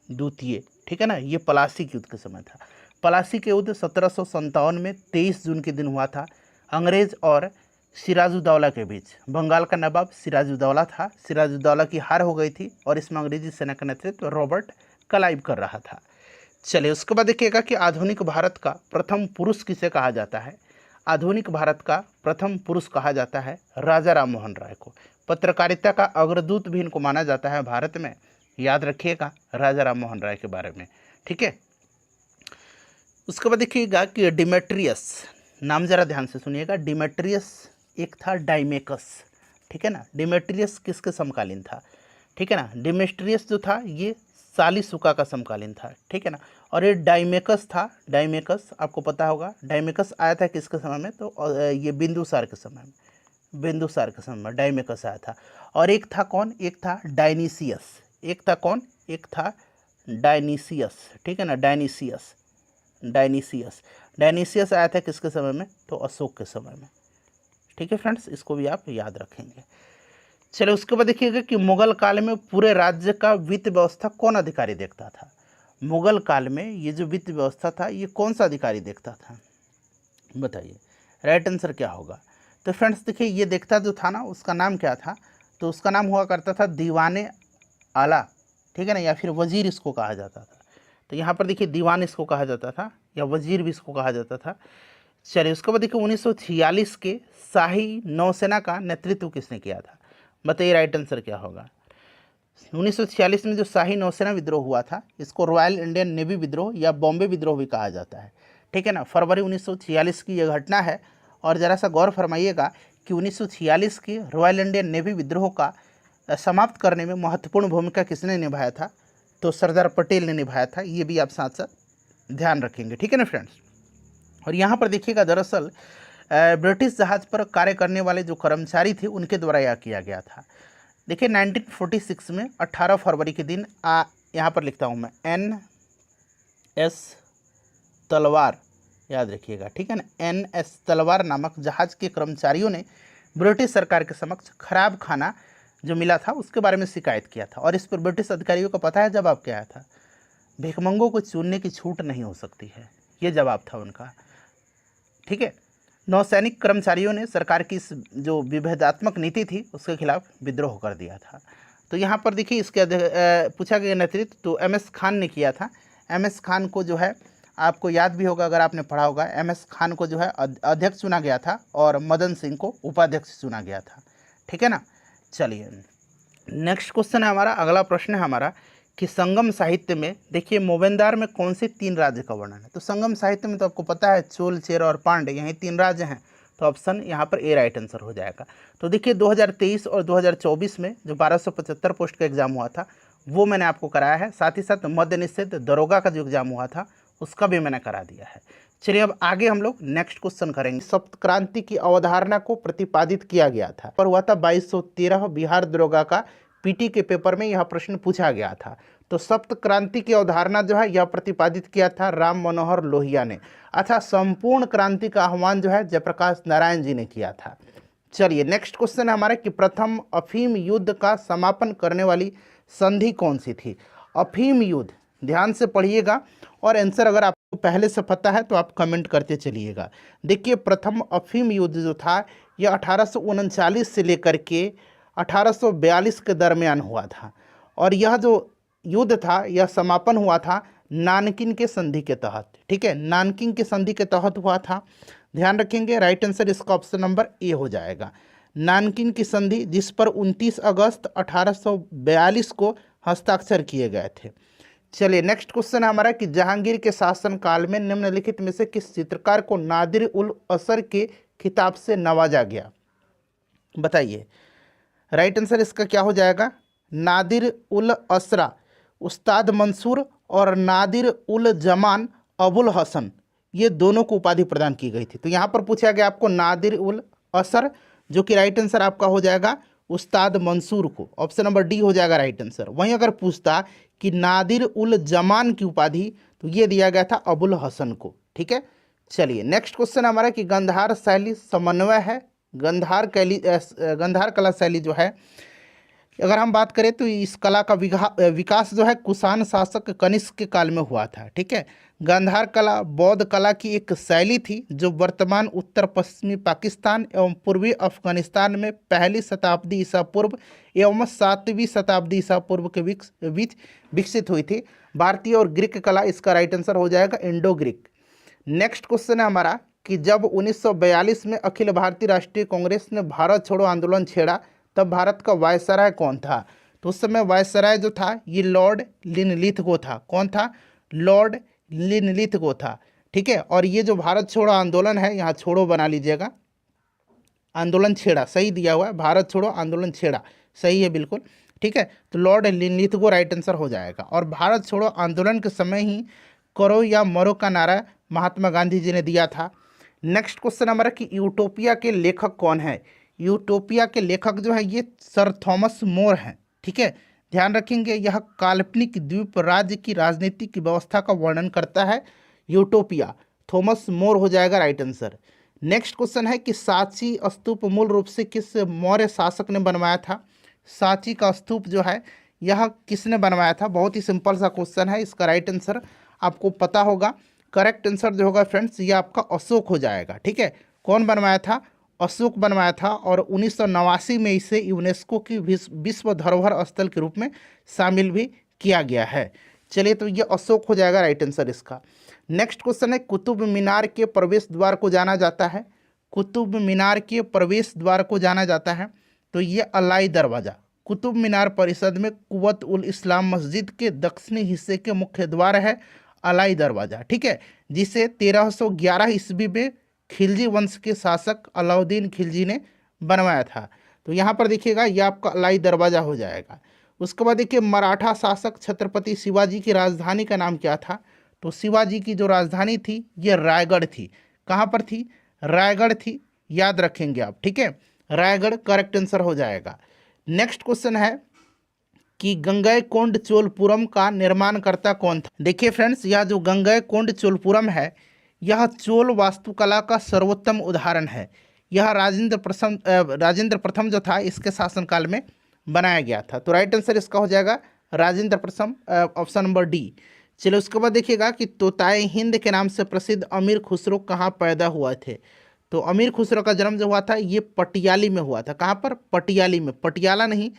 द्वितीय, ठीक है ना। ये पलासी के युद्ध के समय था। पलासी के युद्ध 1757 में 23 जून के दिन हुआ था, अंग्रेज और सिराजुद्दौला के बीच। बंगाल का नवाब सिराजुद्दौला था, सिराजुद्दौला की हार हो गई थी और इसमें अंग्रेजी सेना का नेतृत्व रॉबर्ट क्लाइव कर रहा था। चलिए उसके बाद देखिएगा कि आधुनिक भारत का प्रथम पुरुष किसे कहा जाता है। आधुनिक भारत का प्रथम पुरुष कहा जाता है राजा राम मोहन राय को। पत्रकारिता का अग्रदूत भी इनको माना जाता है भारत में, याद रखिएगा राजा राम मोहन राय के बारे में, ठीक है। उसके बाद देखिएगा कि डिमेट्रियस, नाम जरा ध्यान से सुनिएगा, डिमेट्रियस एक था डाइमेकस, ठीक है ना, डिमेट्रियस किसके समकालीन था, ठीक है ना। डिमेट्रियस जो था ये सालिसुका का समकालीन था, ठीक है ना। और ये डाइमेकस था, डाइमेकस आपको पता होगा, डाइमेकस आया था किसके समय में, तो ये बिंदुसार के समय में, बिंदुसार के समय में डाइमेकस आया था। और एक था कौन, एक था डायनीसियस, एक था कौन, एक था डायनीसियस, ठीक है ना, डायनीसियस, डायनीसियस, डायनीसियस आया था किसके समय में, तो अशोक के समय में, ठीक है फ्रेंड्स, इसको भी आप याद रखेंगे। चलिए उसके बाद देखिएगा कि मुगल काल में पूरे राज्य का वित्त व्यवस्था कौन अधिकारी देखता था। मुगल काल में ये जो वित्त व्यवस्था था ये कौन सा अधिकारी देखता था, बताइए, राइट आंसर क्या होगा। तो फ्रेंड्स देखिए ये देखता जो था ना उसका नाम क्या था, तो उसका नाम हुआ करता था दीवाने आला, ठीक है ना, या फिर वजीर इसको कहा जाता था। तो यहाँ पर देखिए दीवान इसको कहा जाता था या वजीर भी इसको कहा जाता था। चलिए उसके बाद देखिए 1946 के शाही नौसेना का नेतृत्व किसने किया था, बताइए राइट आंसर क्या होगा। 1946 में जो शाही नौसेना विद्रोह हुआ था इसको रॉयल इंडियन नेवी विद्रोह या बॉम्बे विद्रोह भी कहा जाता है, ठीक है ना। फरवरी 1946 की यह घटना है। और ज़रा सा गौर फरमाइएगा कि 1946 की रॉयल इंडियन नेवी विद्रोह का समाप्त करने में महत्वपूर्ण भूमिका किसने निभाया था, तो सरदार पटेल ने निभाया था, ये भी आप साथ साथ ध्यान रखेंगे, ठीक है ना फ्रेंड्स। और यहाँ पर देखिएगा दरअसल ब्रिटिश जहाज़ पर कार्य करने वाले जो कर्मचारी थे उनके द्वारा यह किया गया था। देखिए 1946 में 18 फरवरी के दिन यहाँ पर लिखता हूँ मैं NS तलवार, याद रखिएगा, ठीक है ना, NS तलवार नामक जहाज़ के कर्मचारियों ने ब्रिटिश सरकार के समक्ष खराब खाना जो मिला था उसके बारे में शिकायत किया था। और इस पर ब्रिटिश अधिकारियों को पता है जवाब क्या आया था, भिखमंगों को चुनने की छूट नहीं हो सकती है, ये जवाब था उनका, ठीक है। नौसैनिक कर्मचारियों ने सरकार की इस जो विभेदात्मक नीति थी उसके खिलाफ विद्रोह कर दिया था। तो यहाँ पर देखिए इसके पूछा गया नेतृत्व तो MS खान ने किया था। MS खान को जो है आपको याद भी होगा अगर आपने पढ़ा होगा, MS खान को जो है अध्यक्ष चुना गया था और मदन सिंह को उपाध्यक्ष चुना गया था, ठीक है ना। चलिए नेक्स्ट क्वेश्चन है हमारा, अगला प्रश्न है हमारा कि संगम साहित्य में देखिए मोवेंदार में कौन से 3 राज्य का वर्णन है। तो संगम साहित्य में तो आपको पता है चोल, चेर और पांड्य, यही 3 राज्य हैं, तो ऑप्शन यहाँ पर ए राइट आंसर हो जाएगा। तो देखिए 2023 और 2024 में जो 1275 पोस्ट का एग्जाम हुआ था वो मैंने आपको कराया है। साथ ही साथ मद्य निषेध दरोगा का जो एग्जाम हुआ था उसका भी मैंने करा दिया है। चलिए अब आगे हम लोग नेक्स्ट क्वेश्चन करेंगे। सप्त क्रांति की अवधारणा को प्रतिपादित किया गया था पर हुआ था 2213 बिहार दरोगा का पीटी के पेपर में यह प्रश्न पूछा गया था। तो सप्त क्रांति की अवधारणा जो है यह प्रतिपादित किया था राम मनोहर लोहिया ने। अच्छा, संपूर्ण क्रांति का आह्वान जो है जयप्रकाश नारायण जी ने किया था। चलिए नेक्स्ट क्वेश्चन है हमारा कि प्रथम अफीम युद्ध का समापन करने वाली संधि कौन सी थी। अफीम युद्ध, ध्यान से पढ़िएगा और आंसर अगर आपको पहले से पता है तो आप कमेंट करते चलिएगा। देखिए प्रथम अफीम युद्ध जो था यह 1839 से लेकर के 1842 के दरमियान हुआ था और यह जो युद्ध था यह समापन हुआ था नानकिन के संधि के तहत। ठीक है, नानकिन के संधि के तहत हुआ था। ध्यान रखेंगे, राइट आंसर इसका ऑप्शन नंबर ए हो जाएगा। नानकिन की संधि जिस पर 29 अगस्त 1842 को हस्ताक्षर किए गए थे। चलिए नेक्स्ट क्वेश्चन है हमारा कि जहांगीर के शासनकाल में निम्नलिखित में से किस चित्रकार को नादिर उल असर के खिताब से नवाजा गया, बताइए। राइट आंसर इसका क्या हो जाएगा, नादिर उल असरा उस्ताद मंसूर और नादिर उल जमान अबुल हसन, ये दोनों को उपाधि प्रदान की गई थी। तो यहाँ पर पूछा गया आपको नादिर उल असर, जो कि राइट आंसर आपका हो जाएगा उस्ताद मंसूर को, ऑप्शन नंबर डी हो जाएगा राइट आंसर। वहीं अगर पूछता कि नादिर उल जमान की उपाधि तो ये दिया गया था अबुल हसन को। ठीक है, चलिए नेक्स्ट क्वेश्चन हमारा कि गंधार शैली समन्वय है। गंधार कला शैली जो है अगर हम बात करें तो इस कला का विकास जो है कुषाण शासक कनिष्क के काल में हुआ था। ठीक है, गांधार कला बौद्ध कला की एक शैली थी जो वर्तमान उत्तर पश्चिमी पाकिस्तान एवं पूर्वी अफगानिस्तान में पहली शताब्दी ईसा पूर्व एवं 7वीं शताब्दी ईसा पूर्व के बीच विकसित हुई थी। भारतीय और ग्रीक कला, इसका राइट आंसर हो जाएगा इंडो ग्रीक। नेक्स्ट क्वेश्चन है हमारा कि जब 1942 में अखिल भारतीय राष्ट्रीय कांग्रेस ने भारत छोड़ो आंदोलन छेड़ा तब भारत का वायसराय कौन था। तो उस समय वायसराय जो था ये लॉर्ड लिनलिथगो था। कौन था, लॉर्ड लिनलिथगो था। ठीक है, और ये जो भारत छोड़ो आंदोलन है, यहाँ छोड़ो बना लीजिएगा, आंदोलन छेड़ा सही दिया हुआ है, भारत छोड़ो आंदोलन छेड़ा सही है बिल्कुल। ठीक है, तो लॉर्ड लिनलिथगो राइट आंसर हो जाएगा। और भारत छोड़ो आंदोलन के समय ही करो या मरो का नारा महात्मा गांधी जी ने दिया था। नेक्स्ट क्वेश्चन हमारा कि यूटोपिया के लेखक कौन है। यूटोपिया के लेखक जो है ये सर थॉमस मोर हैं। ठीक है, ध्यान रखेंगे यह काल्पनिक द्वीप राज्य की राजनीति की व्यवस्था का वर्णन करता है। यूटोपिया थॉमस मोर हो जाएगा राइट आंसर। नेक्स्ट क्वेश्चन है कि सांची स्तूप मूल रूप से किस मौर्य शासक ने बनवाया था। सांची का स्तूप जो है यह किसने बनवाया था, बहुत ही सिंपल सा क्वेश्चन है, इसका राइट आंसर आपको पता होगा। करेक्ट आंसर जो होगा फ्रेंड्स ये आपका अशोक हो जाएगा। ठीक है, कौन बनवाया था, अशोक बनवाया था और 1989 में इसे यूनेस्को की विश्व धरोहर स्थल के रूप में शामिल भी किया गया है। चलिए तो ये अशोक हो जाएगा राइट आंसर इसका। नेक्स्ट क्वेश्चन है कुतुब मीनार के प्रवेश द्वार को जाना जाता है। कुतुब मीनार के प्रवेश द्वार को जाना जाता है तो ये अलाई दरवाज़ा। कुतुब मीनार परिसर में कुव्वत उल इस्लाम मस्जिद के दक्षिणी हिस्से के मुख्य द्वार है अलाई दरवाज़ा। ठीक है, जिसे 1311 ईस्वी में खिलजी वंश के शासक अलाउद्दीन खिलजी ने बनवाया था। तो यहाँ पर देखिएगा ये आपका अलाई दरवाज़ा हो जाएगा। उसके बाद देखिए मराठा शासक छत्रपति शिवाजी की राजधानी का नाम क्या था। तो शिवाजी की जो राजधानी थी ये रायगढ़ थी। कहाँ पर थी, रायगढ़ थी, याद रखेंगे आप। ठीक है, रायगढ़ करेक्ट आंसर हो जाएगा। नेक्स्ट क्वेश्चन है कि गंगईकोंड चोलपुरम का निर्माणकर्ता कौन था। देखिए फ्रेंड्स यह जो गंगईकोंड चोलपुरम है यह चोल वास्तुकला का सर्वोत्तम उदाहरण है। यह राजेंद्र प्रथम जो था इसके शासनकाल में बनाया गया था। तो राइट आंसर इसका हो जाएगा राजेंद्र प्रथम, ऑप्शन नंबर डी। चलिए उसके बाद देखिएगा कि तोताए हिंद के नाम से प्रसिद्ध अमीर खुसरो कहाँ पैदा हुआ थे। तो अमीर खुसरो का जन्म जो हुआ था ये पटियाली में हुआ था। कहाँ पर, पटियाली में, पटियाला नहीं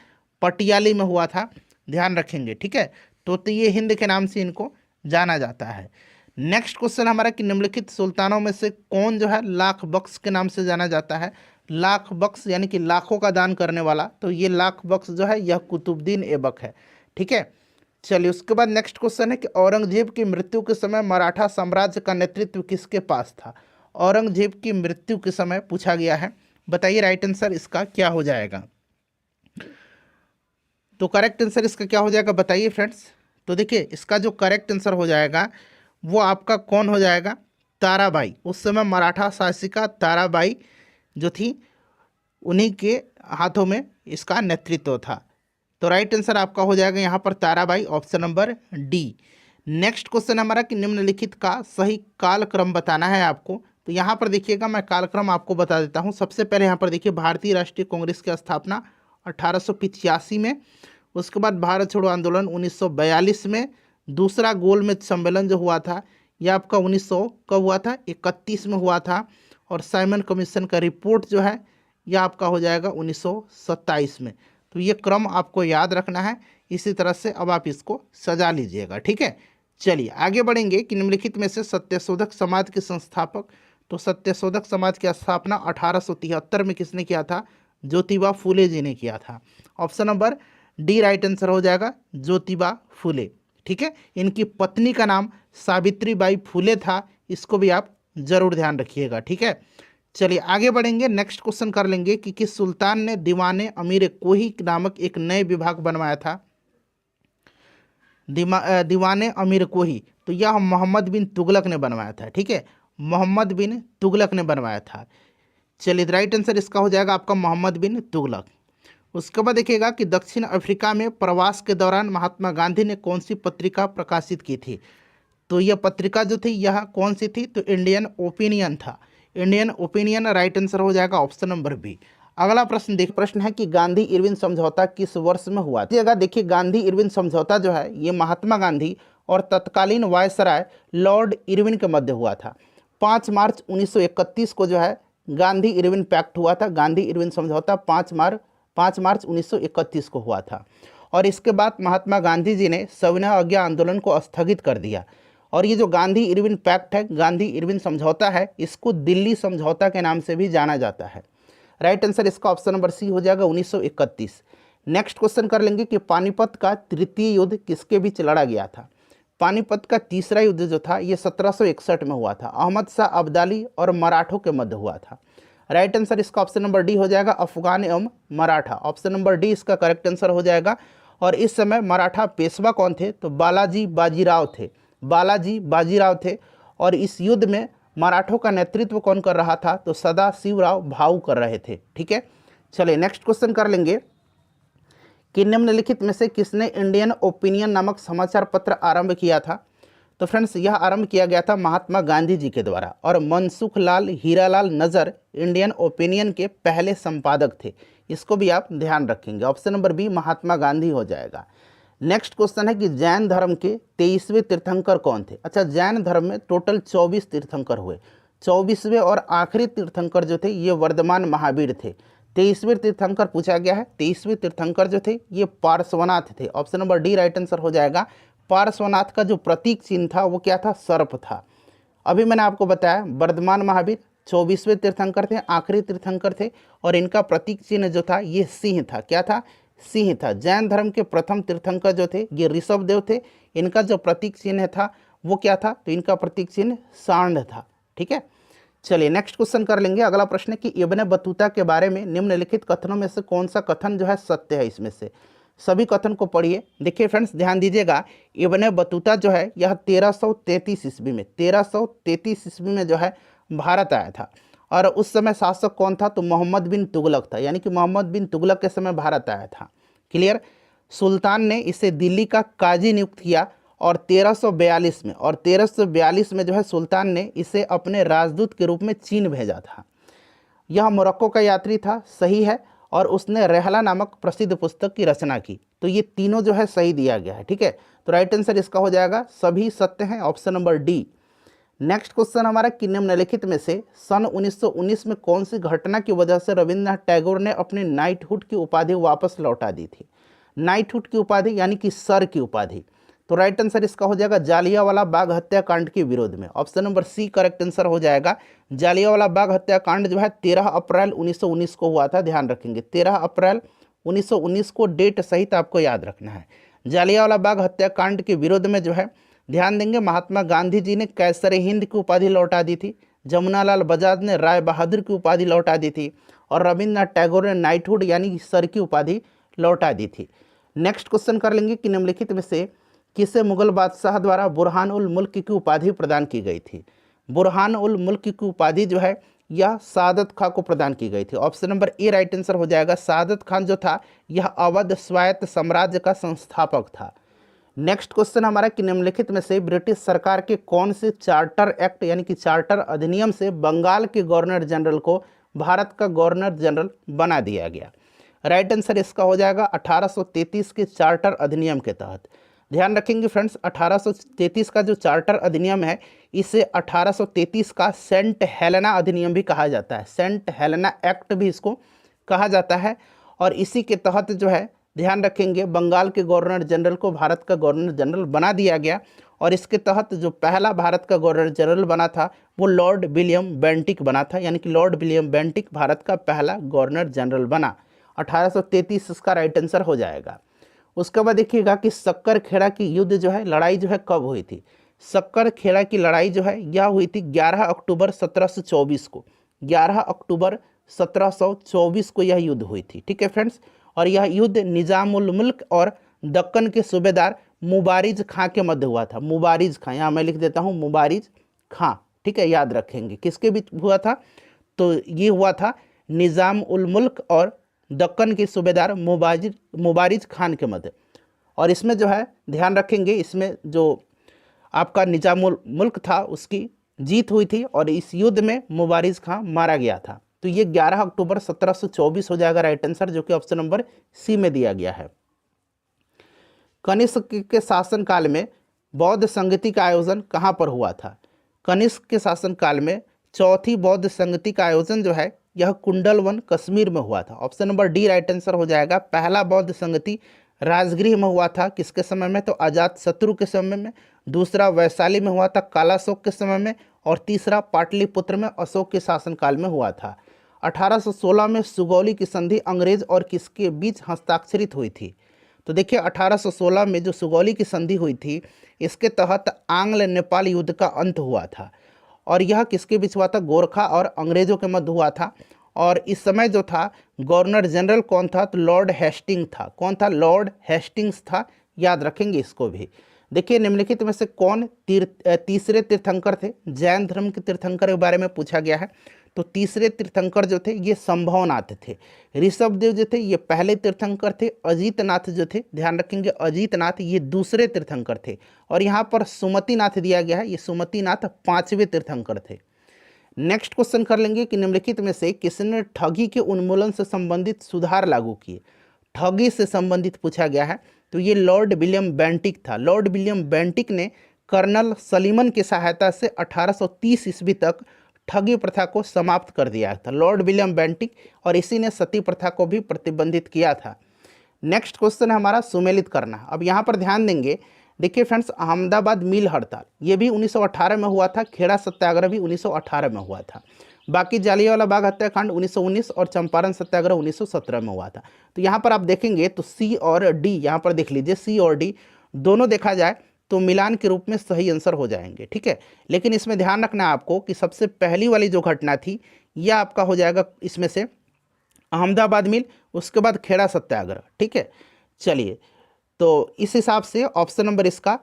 पटियाली में हुआ था, ध्यान रखेंगे। ठीक है, तोताए हिंद के नाम से इनको जाना जाता है। नेक्स्ट क्वेश्चन हमारा कि निम्नलिखित सुल्तानों में से कौन जो है लाख बख्श के नाम से जाना जाता है। लाख बख्श यानी कि लाखों का दान करने वाला, तो ये लाख बख्श जो है यह कुतुबुद्दीन ऐबक है। ठीक है, चलिए उसके बाद नेक्स्ट क्वेश्चन है कि औरंगजेब की मृत्यु के समय मराठा साम्राज्य का नेतृत्व किसके पास था। औरंगजेब की मृत्यु के समय पूछा गया है, बताइए राइट आंसर इसका क्या हो जाएगा। तो करेक्ट आंसर इसका क्या हो जाएगा बताइए फ्रेंड्स। तो देखिए इसका जो करेक्ट आंसर हो जाएगा वो आपका कौन हो जाएगा, ताराबाई। उस समय मराठा शासिका ताराबाई जो थी उन्हीं के हाथों में इसका नेतृत्व था। तो राइट आंसर आपका हो जाएगा यहाँ पर Tarabai, option number D. Next question हमारा कि निम्नलिखित का सही कालक्रम बताना है आपको। तो यहाँ पर देखिएगा मैं कालक्रम आपको बता देता हूँ। सबसे पहले यहाँ पर देखिए भारतीय राष्ट्रीय कांग्रेस की स्थापना 1885 में, उसके बाद भारत छोड़ो आंदोलन 1942 में, दूसरा गोलमेज सम्मेलन जो हुआ था यह आपका 1900 कब हुआ था, 31 में हुआ था, और साइमन कमीशन का रिपोर्ट जो है यह आपका हो जाएगा 1927 में। तो ये क्रम आपको याद रखना है, इसी तरह से अब आप इसको सजा लीजिएगा, ठीक है। चलिए आगे बढ़ेंगे कि निम्नलिखित में से सत्यशोधक समाज के संस्थापक। तो सत्यशोधक समाज की स्थापना 1873 में किसने किया था, ज्योतिबा फूले जी ने किया था। Option number D right answer हो जाएगा, ज्योतिबा फूले, ठीक है। इनकी पत्नी का नाम सावित्रीबाई फूले था, इसको भी आप जरूर ध्यान रखिएगा, ठीक है। चलिए आगे बढ़ेंगे, नेक्स्ट क्वेश्चन कर लेंगे कि किस सुल्तान ने दीवाने अमीर कोही नामक एक नए विभाग बनवाया था। दीवाने अमीर कोही, तो यह मोहम्मद बिन तुगलक ने बनवाया था, ठीक है। मोहम्मद बिन तुगलक ने बनवाया था। चलिए राइट आंसर इसका हो जाएगा आपका मोहम्मद बिन तुगलक। उसके बाद देखिएगा कि दक्षिण अफ्रीका में प्रवास के दौरान महात्मा गांधी ने कौन सी पत्रिका प्रकाशित की थी। तो यह पत्रिका जो थी यह कौन सी थी, तो इंडियन ओपिनियन था। इंडियन ओपिनियन राइट आंसर हो जाएगा, ऑप्शन नंबर बी। अगला प्रश्न है कि गांधी इरविन समझौता किस वर्ष में हुआ था। देखिए गांधी इरविन समझौता जो है ये महात्मा गांधी और तत्कालीन वायसराय लॉर्ड इरविन के मध्य हुआ था। 5 मार्च 1931 को जो है गांधी इरविन पैक्ट हुआ था। गांधी इरविन समझौता 5 मार्च 1931 को हुआ था। और इसके बाद महात्मा गांधी जी ने सविनय अवज्ञा आंदोलन को स्थगित कर दिया। और ये जो गांधी इरविन पैक्ट है, गांधी इरविन समझौता है, इसको दिल्ली समझौता के नाम से भी जाना जाता है। राइट आंसर इसका ऑप्शन नंबर सी हो जाएगा, 1931। नेक्स्ट क्वेश्चन कर लेंगे कि पानीपत का तृतीय युद्ध किसके बीच लड़ा गया था। पानीपत का तीसरा युद्ध जो था ये 1761 में हुआ था। अहमद शाह अब्दाली और मराठों के मध्य हुआ था। राइट आंसर इसका ऑप्शन नंबर डी हो जाएगा, अफगान एवं मराठा। ऑप्शन नंबर डी इसका करेक्ट आंसर हो जाएगा। और इस समय मराठा पेशवा कौन थे, तो बालाजी बाजीराव थे। बालाजी बाजीराव थे। और इस युद्ध में मराठों का नेतृत्व कौन कर रहा था, तो सदाशिवराव भाऊ कर रहे थे, ठीक है। चलिए नेक्स्ट क्वेश्चन कर लेंगे कि निम्नलिखित में से किसने इंडियन ओपिनियन नामक समाचार पत्र आरंभ किया था। तो फ्रेंड्स यह आरंभ किया गया था महात्मा गांधी जी के द्वारा। और मनसुख लाल हीरालाल नजर इंडियन ओपिनियन के पहले संपादक थे, इसको भी आप ध्यान रखेंगे। Option number B Mahatma Gandhi हो जाएगा। नेक्स्ट क्वेश्चन है कि जैन धर्म के 23वें तीर्थंकर कौन थे। अच्छा, जैन धर्म में टोटल 24 तीर्थंकर हुए। 24वें और आखिरी तीर्थंकर जो थे ये वर्धमान महावीर थे। 23वें तीर्थंकर पूछा गया है। 23वें तीर्थंकर जो थे ये पार्श्वनाथ थे। Option number D right answer हो जाएगा। पार्श्वनाथ का जो प्रतीक चिन्ह था वो क्या था, सर्प था। अभी मैंने आपको बताया वर्धमान महावीर 24वें तीर्थंकर थे, आखिरी तीर्थंकर थे, और इनका प्रतीक चिन्ह जो था ये सिंह था। क्या था, सिंह था। जैन धर्म के प्रथम तीर्थंकर जो थे ये ऋषभदेव थे। इनका जो प्रतीक चिन्ह था वो क्या था, तो इनका प्रतीक चिन्ह सांड था, ठीक है। चलिए नेक्स्ट क्वेश्चन कर लेंगे। अगला प्रश्न है कि इब्ने बतूता के बारे में निम्नलिखित कथनों में से कौन सा कथन जो है सत्य है। इसमें से सभी कथन को पढ़िए। देखिए फ्रेंड्स ध्यान दीजिएगा, इब्ने बतूता जो है यह 1333 ईस्वी में 1333 ईस्वी में जो है भारत आया था। और उस समय शासक कौन था, तो मोहम्मद बिन तुगलक था। यानी कि मोहम्मद बिन तुगलक के समय भारत आया था। क्लियर। सुल्तान ने इसे दिल्ली का काजी नियुक्त किया और 1342 में जो है सुल्तान ने इसे अपने राजदूत के रूप में चीन भेजा था। यह मोरक्को का यात्री था, सही है। और उसने रहला नामक प्रसिद्ध पुस्तक की रचना की। तो ये तीनों जो है सही दिया गया है, ठीक है। तो राइट आंसर इसका हो जाएगा, सभी सत्य हैं, option number D. Next question हमारा कि निम्नलिखित में से सन 1919 में कौन सी घटना की वजह से रविंद्रनाथ टैगोर ने अपनी नाइटहुड की उपाधि वापस लौटा दी थी। नाइटहुड की उपाधि यानी कि सर की उपाधि। तो राइट आंसर इसका हो जाएगा जालियांवाला बाग हत्याकांड के विरोध में। Option number C correct answer हो जाएगा। जालियांवाला बाग हत्याकांड जो है 13 अप्रैल 1919 को हुआ था, ध्यान रखेंगे। 13 अप्रैल 1919 को डेट सहित आपको याद रखना है। जालियांवाला बाग हत्याकांड के विरोध में जो है ध्यान देंगे, महात्मा गांधी जी ने कैसर हिंद की उपाधि लौटा दी थी। जमुनालाल बजाज ने राय बहादुर की उपाधि लौटा दी थी। और रविंद्रनाथ टैगोर ने नाइटहुड यानी सर की उपाधि लौटा दी थी। नेक्स्ट क्वेश्चन कर लेंगे कि निम्नलिखित में से किसे मुगल बादशाह द्वारा बुरहान उल मुल्क की उपाधि प्रदान की गई थी। बुरहान उल मुल्क की उपाधि जो है यह सादत खां को प्रदान की गई थी। Option number A right answer हो जाएगा। सादत खान जो था यह अवध स्वायत्त साम्राज्य का संस्थापक था। नेक्स्ट क्वेश्चन हमारा कि निम्नलिखित में से ब्रिटिश सरकार के कौन से चार्टर एक्ट यानी कि चार्टर अधिनियम से बंगाल के गवर्नर जनरल को भारत का गवर्नर जनरल बना दिया गया। राइट आंसर इसका हो जाएगा 1833 के चार्टर अधिनियम के तहत। ध्यान रखेंगे फ्रेंड्स, 1833 का जो चार्टर अधिनियम है इसे 1833 का सेंट हेलेना अधिनियम भी कहा जाता है, सेंट हेलेना एक्ट भी इसको कहा जाता है। और इसी के तहत जो है ध्यान रखेंगे बंगाल के गवर्नर जनरल को भारत का गवर्नर जनरल बना दिया गया। और इसके तहत जो पहला भारत का गवर्नर जनरल बना था वो लॉर्ड विलियम बेंटिक बना था, यानी कि लॉर्ड विलियम बेंटिक भारत का पहला गवर्नर जनरल बना। 1833 इसका राइट आंसर हो जाएगा। उसके बाद देखिएगा कि सक्कर खेड़ा की युद्ध जो है लड़ाई जो है कब हुई थी। सक्कर खेड़ा की लड़ाई जो है यह हुई थी 11 अक्टूबर 1724 को। 11 अक्टूबर 1724 को यह युद्ध हुई थी। ठीक है फ्रेंड्स, और यह युद्ध निजाम उल मुल्क और दक्कन के सूबेदार मुबारिज खां के मध्य हुआ था। मुबारिज खां, यहाँ मैं लिख देता हूँ मुबारिज खां। ठीक है, याद रखेंगे किसके बीच हुआ था, तो ये हुआ था निजाम उल मुल्क और दक्कन के सूबेदार मुबारिज खान के मध्य। और इसमें जो है ध्यान रखेंगे इसमें जो आपका निजाम उल मुल्क था उसकी जीत हुई थी और इस युद्ध में मुबारिज खां मारा गया था। तो ये 11 अक्टूबर 1724 हो जाएगा राइट आंसर, जो कि ऑप्शन नंबर सी में दिया गया है। कनिष्क के शासनकाल में बौद्ध संगति का आयोजन कहाँ पर हुआ था। कनिष्क के शासनकाल में चौथी बौद्ध संगति का आयोजन जो है यह कुंडलवन कश्मीर में हुआ था। Option number D right answer हो जाएगा। पहला बौद्ध संगति राजगृह में हुआ था, किसके समय में, तो अजात शत्रु के समय में। दूसरा वैशाली में हुआ था कालाशोक के समय में। और तीसरा पाटलिपुत्र में अशोक के शासनकाल में हुआ था। 1816 में सुगौली की संधि अंग्रेज और किसके बीच हस्ताक्षरित हुई थी। तो देखिए 1816 में जो सुगौली की संधि हुई थी इसके तहत आंग्ल नेपाल युद्ध का अंत हुआ था। और यह किसके बीच हुआ था, गोरखा और अंग्रेजों के मध्य हुआ था। और इस समय जो था गवर्नर जनरल कौन था, तो लॉर्ड हेस्टिंग था। कौन था, लॉर्ड हेस्टिंग्स था, याद रखेंगे इसको भी। देखिए निम्नलिखित में से कौन तीसरे तीर्थंकर थे। जैन धर्म के तीर्थंकर के बारे में पूछा गया है। तो तीसरे तीर्थंकर जो थे ये संभवनाथ थे। ऋषभदेव जो थे ये पहले तीर्थंकर थे। अजीतनाथ जो थे, ध्यान रखेंगे अजीतनाथ ये दूसरे तीर्थंकर थे। और यहाँ पर सुमतिनाथ दिया गया है, ये सुमतिनाथ पांचवें तीर्थंकर थे। नेक्स्ट क्वेश्चन कर लेंगे कि निम्नलिखित में से किसने ठगी के उन्मूलन से संबंधित सुधार लागू किए। ठगी से संबंधित पूछा गया है, तो ये लॉर्ड विलियम बेंटिक था। लॉर्ड विलियम बेंटिक ने कर्नल सलीमन की सहायता से 1830 ईस्वी तक ठगी प्रथा को समाप्त कर दिया था। लॉर्ड विलियम बेंटिक, और इसी ने सती प्रथा को भी प्रतिबंधित किया था। नेक्स्ट क्वेश्चन है हमारा सुमेलित करना। अब यहाँ पर ध्यान देंगे, देखिए फ्रेंड्स अहमदाबाद मिल हड़ताल ये भी 1918 में हुआ था। खेड़ा सत्याग्रह भी 1918 में हुआ था। बाकी जालियांवाला बाग हत्याकांड 1919 और चंपारण सत्याग्रह 1917 में हुआ था। तो यहाँ पर आप देखेंगे तो सी और डी, यहाँ पर देख लीजिए सी और डी दोनों देखा जाए तो मिलान के रूप में सही आंसर हो जाएंगे। ठीक है, लेकिन इसमें ध्यान रखना है आपको कि सबसे पहली वाली जो घटना थी यह आपका हो जाएगा इसमें से अहमदाबाद मिल, उसके बाद खेड़ा सत्याग्रह। ठीक है, चलिए तो इस हिसाब से ऑप्शन नंबर इसका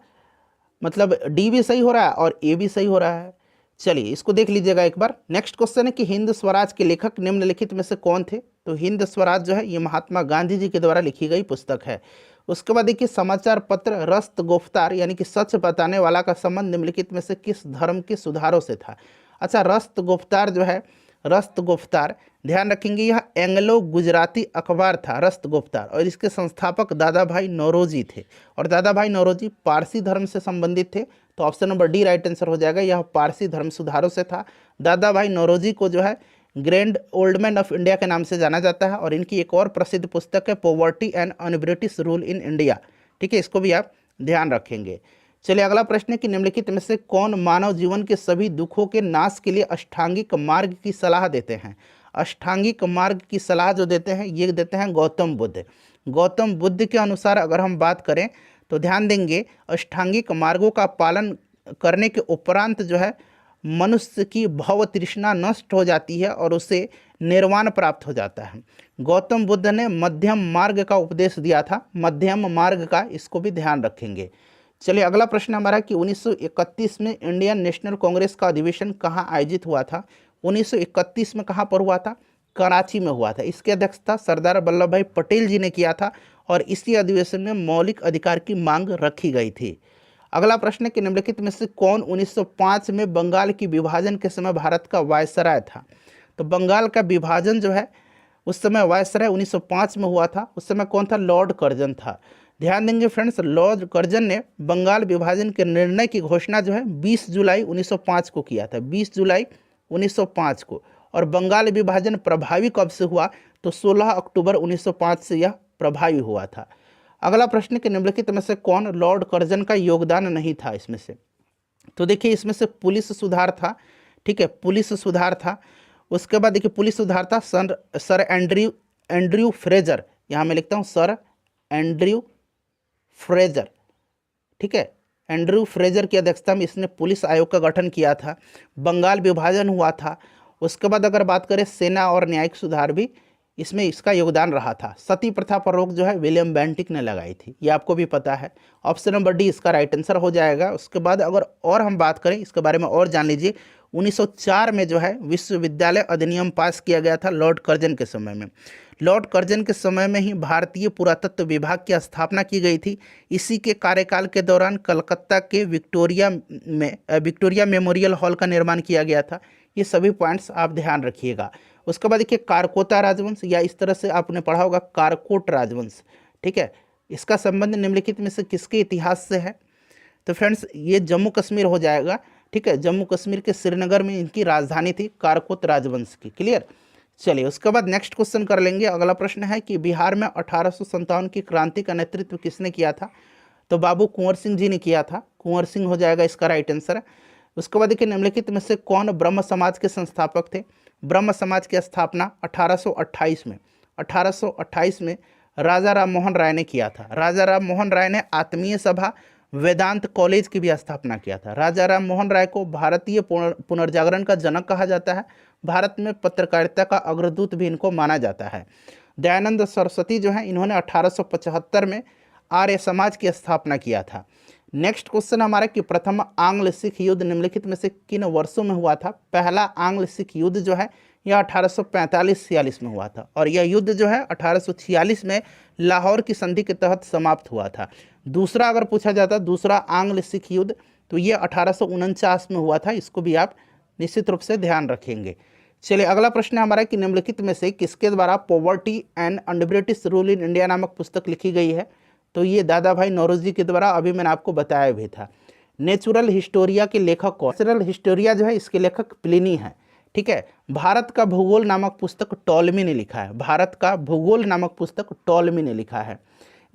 मतलब डी भी सही हो रहा है और ए भी सही हो रहा है। चलिए इसको देख लीजिएगा एक बार। नेक्स्ट क्वेश्चन है कि हिंद स्वराज के लेखक निम्नलिखित में से कौन थे। तो हिंद स्वराज जो है ये महात्मा गांधी जी के द्वारा लिखी गई पुस्तक है। उसके बाद देखिए समाचार पत्र रस्त गुफ्तार यानी कि सच बताने वाला का संबंध निम्नलिखित में से किस धर्म के सुधारों से था। अच्छा, रस्त गुफ्तार जो है, रस्त गुफ्तार ध्यान रखेंगे यह एंग्लो गुजराती अखबार था रस्त गुफ्तार, और इसके संस्थापक दादा भाई नौरोजी थे। और दादा भाई नौरोजी पारसी धर्म से संबंधित थे। तो option number D right answer हो जाएगा, यह पारसी धर्म सुधारों से था। दादा भाई नौरोजी को जो है grand old man of India के नाम से जाना जाता है। और इनकी एक और प्रसिद्ध पुस्तक है poverty and un British rule in India. ठीक है, इसको भी आप ध्यान रखेंगे। चलिए अगला प्रश्न है कि निम्नलिखित में से कौन मानव जीवन के सभी दुखों के नाश के लिए अष्टांगिक मार्ग की सलाह देते हैं। अष्टांगिक मार्ग की सलाह जो देते हैं ये देते हैं गौतम बुद्ध। गौतम बुद्ध के अनुसार अगर हम बात करें तो ध्यान देंगे अष्टांगिक मार्गों का पालन करने के उपरांत जो है मनुष्य की भव तृष्णा नष्ट हो जाती है और उसे निर्वाण प्राप्त हो जाता है। गौतम बुद्ध ने मध्यम मार्ग का उपदेश दिया था, मध्यम मार्ग का, इसको भी ध्यान रखेंगे। चलिए अगला प्रश्न हमारा कि 1931 में इंडियन नेशनल कांग्रेस का अधिवेशन कहाँ आयोजित हुआ था। 1931 में कहाँ पर हुआ था? कराची में हुआ था। इसकी अध्यक्षता सरदार वल्लभ भाई पटेल जी ने किया था और इसी अधिवेशन में मौलिक अधिकार की मांग रखी गई थी। अगला प्रश्न है कि निम्नलिखित में से कौन 1905 में बंगाल की विभाजन के समय भारत का वायसराय था। तो बंगाल का विभाजन जो है उस समय वायसराय 1905 में हुआ था। उस समय कौन था? लॉर्ड कर्जन था। ध्यान देंगे फ्रेंड्स, लॉर्ड कर्जन ने बंगाल विभाजन के निर्णय की घोषणा जो है 20 जुलाई 1905 को किया था, 20 जुलाई 1905 को। और बंगाल विभाजन प्रभावी कब से हुआ? तो 16 अक्टूबर 1905 से यह प्रभावी हुआ था। अगला प्रश्न कि निम्नलिखित में से कौन लॉर्ड कर्जन का योगदान नहीं था इसमें से? तो देखिए इसमें से पुलिस सुधार था, ठीक है, पुलिस सुधार था। उसके बाद देखिए पुलिस सुधार था सर एंड्रयू फ्रेजर, यहाँ मैं लिखता हूँ सर एंड्रयू फ्रेजर, ठीक है, एंड्रयू फ्रेजर की अध्यक्षता में इसने पुलिस आयोग का गठन किया था। बंगाल विभाजन हुआ था। उसके बाद अगर बात करें सेना और न्यायिक सुधार भी इसमें इसका योगदान रहा था। सती प्रथा पर रोक जो है विलियम बेंटिक ने लगाई थी, ये आपको भी पता है। ऑप्शन नंबर डी इसका राइट आंसर हो जाएगा। उसके बाद अगर और हम बात करें इसके बारे में और जान लीजिए, 1904 में जो है विश्वविद्यालय अधिनियम पास किया गया था लॉर्ड कर्जन के समय में। लॉर्ड कर्जन के समय में ही भारतीय पुरातत्व विभाग की स्थापना की गई थी। इसी के कार्यकाल के दौरान कलकत्ता के विक्टोरिया मेमोरियल हॉल का निर्माण किया गया था। ये सभी पॉइंट्स आप ध्यान रखिएगा। उसके बाद देखिए कारकोता राजवंश, या इस तरह से आपने पढ़ा होगा कारकोट राजवंश, ठीक है, इसका संबंध निम्नलिखित में से किसके इतिहास से है? तो फ्रेंड्स ये जम्मू कश्मीर हो जाएगा, ठीक है, जम्मू कश्मीर के श्रीनगर में इनकी राजधानी थी कारकोत राजवंश की। क्लियर? चलिए उसके बाद नेक्स्ट क्वेश्चन कर लेंगे। अगला प्रश्न है कि बिहार में 1857 की क्रांति का नेतृत्व किसने किया था? तो बाबू कुंवर सिंह जी ने किया था, कुंवर सिंह हो जाएगा इसका राइट आंसर। उसके बाद देखिए निम्नलिखित में से कौन ब्रह्म समाज के संस्थापक थे? ब्रह्म समाज की स्थापना 1828 में राजा राम मोहन राय ने किया था। राजा राम मोहन राय ने आत्मीय सभा वेदांत कॉलेज की भी स्थापना किया था। राजा राम मोहन राय को भारतीय पुनर्जागरण का जनक कहा जाता है। भारत में पत्रकारिता का अग्रदूत भी इनको माना जाता है। दयानंद सरस्वती जो है इन्होंने 1875 में आर्य समाज की स्थापना किया था। नेक्स्ट क्वेश्चन हमारा कि प्रथम आंग्ल सिख युद्ध निम्नलिखित में से किन वर्षों में हुआ था? पहला आंग्ल सिख युद्ध जो है यह 1845-46 में हुआ था और यह युद्ध जो है 1846 में लाहौर की संधि के तहत समाप्त हुआ था। दूसरा अगर पूछा जाता दूसरा आंग्ल सिख युद्ध तो ये 1849 में हुआ था। इसको भी आप निश्चित रूप से ध्यान रखेंगे। चलिए अगला प्रश्न है हमारा कि निम्नलिखित में से किसके द्वारा poverty and British rule in India नामक पुस्तक लिखी गई है? तो ये दादा भाई नौरोजी के द्वारा, अभी मैंने आपको बताया भी था। नेचुरल हिस्टोरिया के लेखक कौन? नेचुरल हिस्टोरिया जो है इसके लेखक प्लिनी है, ठीक है। भारत का भूगोल नामक पुस्तक टॉलमी ने लिखा है। भारत का भूगोल नामक पुस्तक टॉलमी ने लिखा है।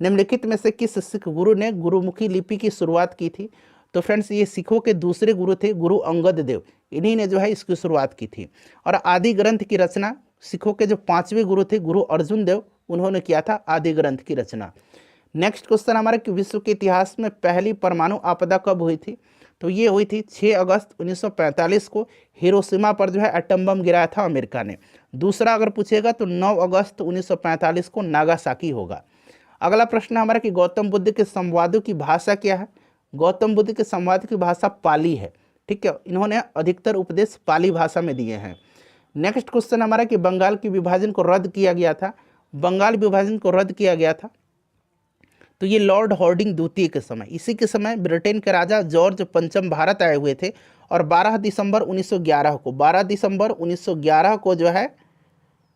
निम्नलिखित में से किस सिख गुरु ने गुरुमुखी लिपि की शुरुआत की थी? तो फ्रेंड्स ये सिखों के दूसरे गुरु थे गुरु अंगद देव, इन्हीं ने जो है इसकी शुरुआत की थी। और आदि ग्रंथ की रचना सिखों के जो 5वें गुरु थे गुरु अर्जुन देव, उन्होंने किया था आदि ग्रंथ की रचना। नेक्स्ट क्वेश्चन हमारा कि विश्व के इतिहास में पहली परमाणु आपदा कब हुई थी? तो ये हुई थी 6 अगस्त 1945 को। हिरोशिमा पर जो है एटम बम गिराया था अमेरिका ने। दूसरा अगर पूछेगा तो 9 अगस्त 1945 को नागासाकी होगा। अगला प्रश्न हमारा कि गौतम बुद्ध के संवादों की भाषा क्या है? गौतम बुद्ध के संवाद की भाषा पाली है, ठीक है, इन्होंने अधिकतर उपदेश पाली भाषा में दिए हैं। नेक्स्ट क्वेश्चन हमारा कि बंगाल के विभाजन को रद्द किया गया था। बंगाल विभाजन को रद्द किया गया था तो ये लॉर्ड हॉर्डिंग द्वितीय के समय, इसी के समय ब्रिटेन के राजा जॉर्ज पंचम भारत आए हुए थे और 12 दिसंबर 1911 को जो है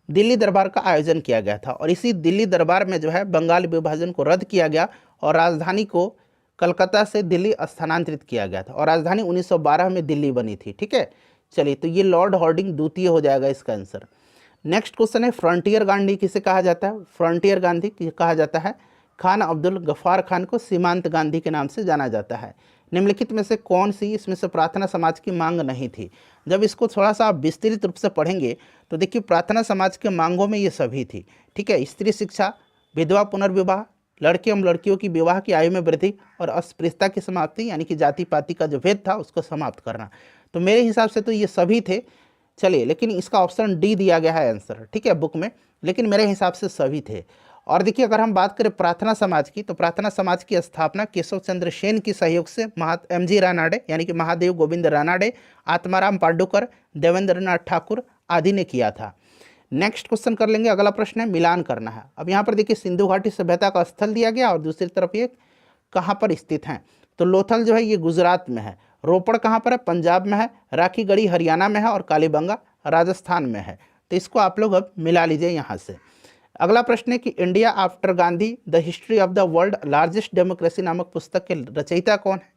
दिल्ली दरबार का आयोजन किया गया था। और इसी दिल्ली दरबार में जो है बंगाल विभाजन को रद्द किया गया और राजधानी को कलकत्ता से दिल्ली स्थानांतरित किया गया था और राजधानी 1912 में दिल्ली बनी थी, ठीक है। चलिए तो ये लॉर्ड हॉर्डिंग द्वितीय हो जाएगा इसका आंसर। नेक्स्ट क्वेश्चन है फ्रंटियर गांधी किसे कहा जाता है? फ्रंटियर गांधी कहा जाता है खान अब्दुल गफ्फार खान को सीमांत गांधी के नाम से जाना जाता है। निम्नलिखित में से कौन सी इसमें से प्रार्थना समाज की मांग नहीं थी? जब इसको थोड़ा सा आप विस्तृत रूप से पढ़ेंगे तो देखिए प्रार्थना समाज के मांगों में ये सभी थी, ठीक है। स्त्री शिक्षा, विधवा पुनर्विवाह, लड़के एवं लड़कियों की विवाह की आयु में वृद्धि और अस्पृश्यता की समाप्ति, यानी कि जाति पाति का जो भेद था उसको समाप्त करना। तो मेरे हिसाब से तो ये सभी थे। चलिए, लेकिन इसका ऑप्शन डी दिया गया है आंसर, ठीक है, बुक में, लेकिन मेरे हिसाब से सभी थे। और देखिए, अगर हम बात करें प्रार्थना समाज की, तो प्रार्थना समाज की स्थापना केशव चंद्र सेन के सहयोग से एम.जी. रानाडे यानी कि महादेव गोविंद रानाडे, आत्माराम पांडुकर, देवेंद्र नाथ ठाकुर आदि ने किया था। नेक्स्ट क्वेश्चन कर लेंगे। अगला प्रश्न है मिलान करना है। अब यहाँ पर देखिए, सिंधु घाटी सभ्यता का स्थल दिया गया और दूसरी तरफ ये कहाँ पर स्थित हैं। तो लोथल जो है ये गुजरात में है, रोपड़ कहाँ पर है, पंजाब में है, राखीगढ़ी हरियाणा में है और कालीबंगा राजस्थान में है। तो इसको आप लोग अब मिला लीजिए यहाँ से। अगला प्रश्न है कि India after Gandhi the history of the world largest democracy नामक पुस्तक के रचयिता कौन है।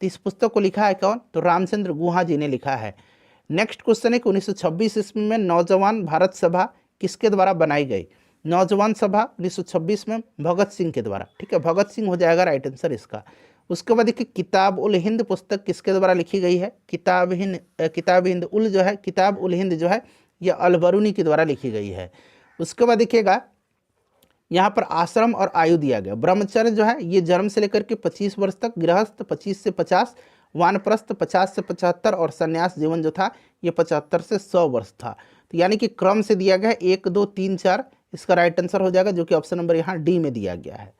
तो इस पुस्तक को लिखा है कौन, तो रामचंद्र गुहा जी ने लिखा है। नेक्स्ट क्वेश्चन है कि 1926 ईस्वी में नौजवान भारत सभा किसके द्वारा बनाई गई। नौजवान सभा 1926 में भगत सिंह के द्वारा, ठीक है, भगत सिंह हो जाएगा राइट आंसर इसका। उसके बाद देखिए, किताब उल हिंद पुस्तक किसके द्वारा लिखी गई है। किताब हिंद उल जो है, किताब उल हिंद जो है यह अल-बरूनी के द्वारा लिखी गई है। उसके बाद देखिएगा, यहाँ पर आश्रम और आयु दिया गया। ब्रह्मचर्य जो है ये जन्म से लेकर के 25 वर्ष तक, गृहस्थ 25 से 50, वानप्रस्थ 50 से 75 और संन्यास जीवन जो था ये 75 से 100 वर्ष था। तो यानी कि क्रम से दिया गया है 1 2 3 4, इसका राइट आंसर हो जाएगा, जो कि ऑप्शन नंबर यहाँ डी में दिया गया है।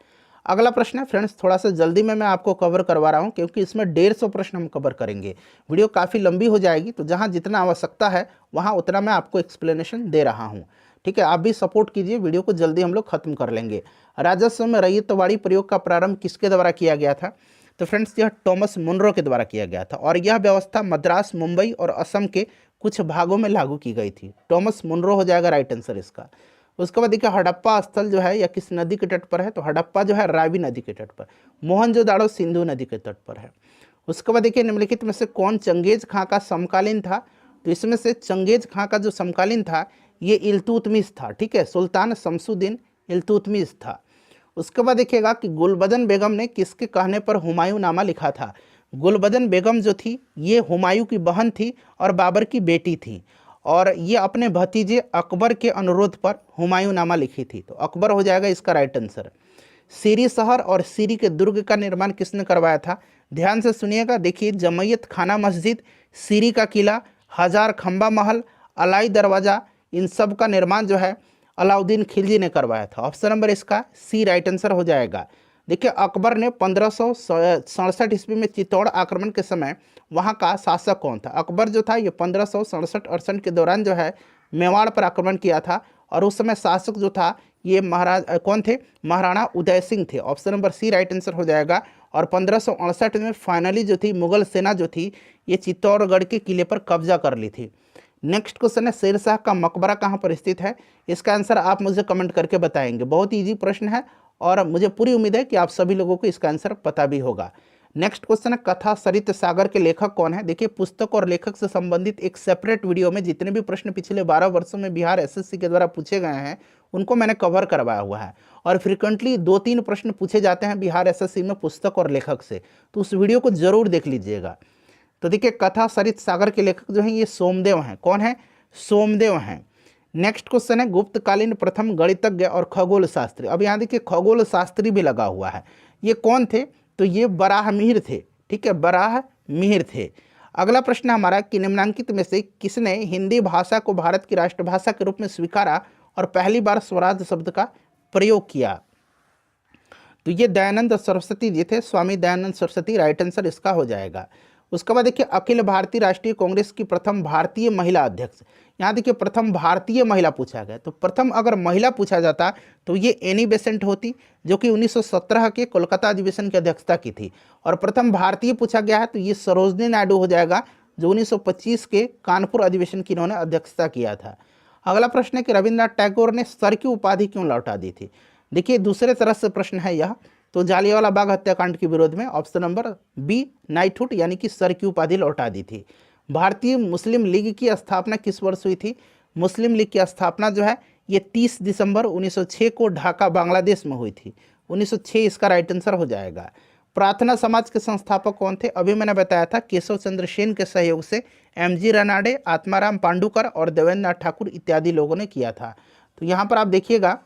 अगला प्रश्न है फ्रेंड्स, थोड़ा सा जल्दी में मैं आपको कवर करवा रहा हूँ क्योंकि इसमें 150 प्रश्न हम कवर करेंगे। वीडियो काफ़ी लंबी हो जाएगी, तो जहाँ जितना आवश्यकता है वहाँ उतना मैं आपको एक्सप्लेनेशन दे रहा हूँ, ठीक है। आप भी सपोर्ट कीजिए, वीडियो को जल्दी हम लोग खत्म कर लेंगे। राजस्व में रैयतवाड़ी प्रयोग का प्रारंभ किसके द्वारा किया गया था। तो फ्रेंड्स, यह टॉमस मुनरो के द्वारा किया गया था और यह व्यवस्था मद्रास, मुंबई और असम के कुछ भागों में लागू की गई थी। टॉमस मुनरो हो जाएगा राइट आंसर इसका। उसके बाद देखिए, हड़प्पा स्थल जो है यह किस नदी के तट पर है। तो हड़प्पा जो है रावी नदी के तट पर, मोहनजोदाड़ो सिंधु नदी के तट पर है। उसके बाद देखिए, निम्नलिखित में से कौन चंगेज खां का समकालीन था। तो इसमें से चंगेज खां का जो समकालीन था ये इल्तुतमिश था, ठीक है, सुल्तान शमसुद्दीन इल्तुतमिश था। उसके बाद देखिएगा कि गुलबदन बेगम ने किसके कहने पर हुमायूं नामा लिखा था। गुलबदन बेगम जो थी ये हुमायूं की बहन थी और बाबर की बेटी थी और ये अपने भतीजे अकबर के अनुरोध पर हुमायूं नामा लिखी थी। तो अकबर हो जाएगा इसका राइट आंसर। सीरी शहर और सीरी के दुर्ग का निर्माण किसने करवाया था। ध्यान से सुनिएगा, देखिए, जमैयत खाना मस्जिद, सीरी का किला, हजार खंबा महल, अलाई दरवाज़ा, इन सब का निर्माण जो है अलाउद्दीन खिलजी ने करवाया था। ऑप्शन नंबर इसका सी राइट आंसर हो जाएगा। देखिए, अकबर ने 1567 ईस्वी में चित्तौड़ आक्रमण के समय वहाँ का शासक कौन था। अकबर जो था ये 1567-68 के दौरान जो है मेवाड़ पर आक्रमण किया था और उस समय शासक जो था ये महाराज कौन थे, महाराणा उदय सिंह थे। Option number C right answer हो जाएगा। और 1568 में फाइनली जो थी मुगल सेना जो थी ये चित्तौड़गढ़ के किले पर कब्जा कर ली थी। नेक्स्ट क्वेश्चन है, शेरशाह का मकबरा कहाँ पर स्थित है। इसका आंसर आप मुझे कमेंट करके बताएंगे। बहुत ईजी प्रश्न है और मुझे पूरी उम्मीद है कि आप सभी लोगों को इसका आंसर पता भी होगा। नेक्स्ट क्वेश्चन है, कथा सरित सागर के लेखक कौन है। देखिए, पुस्तक और लेखक से संबंधित एक सेपरेट वीडियो में जितने भी प्रश्न पिछले 12 वर्षों में बिहार एसएससी के द्वारा पूछे गए हैं उनको मैंने कवर करवाया हुआ है और फ्रिक्वेंटली 2-3 प्रश्न पूछे जाते हैं बिहार एसएससी में पुस्तक और लेखक से, तो उस वीडियो को जरूर देख लीजिएगा। तो देखिए, कथा सरित सागर के लेखक जो हैं ये सोमदेव हैं। कौन है, सोमदेव हैं। नेक्स्ट क्वेश्चन है, गुप्तकालीन प्रथम गणितज्ञ और खगोल शास्त्री। अब यहाँ देखिए खगोल शास्त्री भी लगा हुआ है, ये कौन थे, तो ये बराहमीर थे, ठीक है, बराहमीर थे। अगला प्रश्न हमारा कि निम्नांकित में से किसने हिंदी भाषा को भारत की राष्ट्रभाषा के रूप में स्वीकारा और पहली बार स्वराज शब्द का प्रयोग किया। तो ये दयानंद सरस्वती जी थे, स्वामी दयानंद सरस्वती, राइट आंसर इसका हो जाएगा। उसके बाद देखिए, अखिल भारतीय राष्ट्रीय कांग्रेस की प्रथम भारतीय महिला अध्यक्ष। यहाँ देखिए प्रथम भारतीय महिला पूछा गया, तो प्रथम अगर महिला पूछा जाता तो ये एनी बेसेंट होती जो कि 1917 के कोलकाता अधिवेशन की अध्यक्षता की थी, और प्रथम भारतीय पूछा गया है तो ये सरोजनी नायडू हो जाएगा जो 1925 के कानपुर अधिवेशन की इन्होंने अध्यक्षता किया था। अगला प्रश्न है कि रविन्द्रनाथ टैगोर ने सर की उपाधि क्यों लौटा दी थी। देखिए, दूसरे तरह से प्रश्न है यह, तो जालियांवाला बाग हत्याकांड के विरोध में। ऑप्शन नंबर बी नाइटहुड यानी कि सर की उपाधि लौटा दी थी। भारतीय मुस्लिम लीग की स्थापना किस वर्ष हुई थी। मुस्लिम लीग की स्थापना जो है ये 30 दिसंबर 1906 को ढाका बांग्लादेश में हुई थी। 1906 इसका राइट आंसर हो जाएगा। प्रार्थना समाज के संस्थापक कौन थे, अभी मैंने बताया था केशव चंद्र सेन के सहयोग से एम.जी. रानाडे, आत्माराम पांडुकर और देवेंद्र नाथ ठाकुर इत्यादि लोगों ने किया था। तो यहाँ पर आप देखिएगा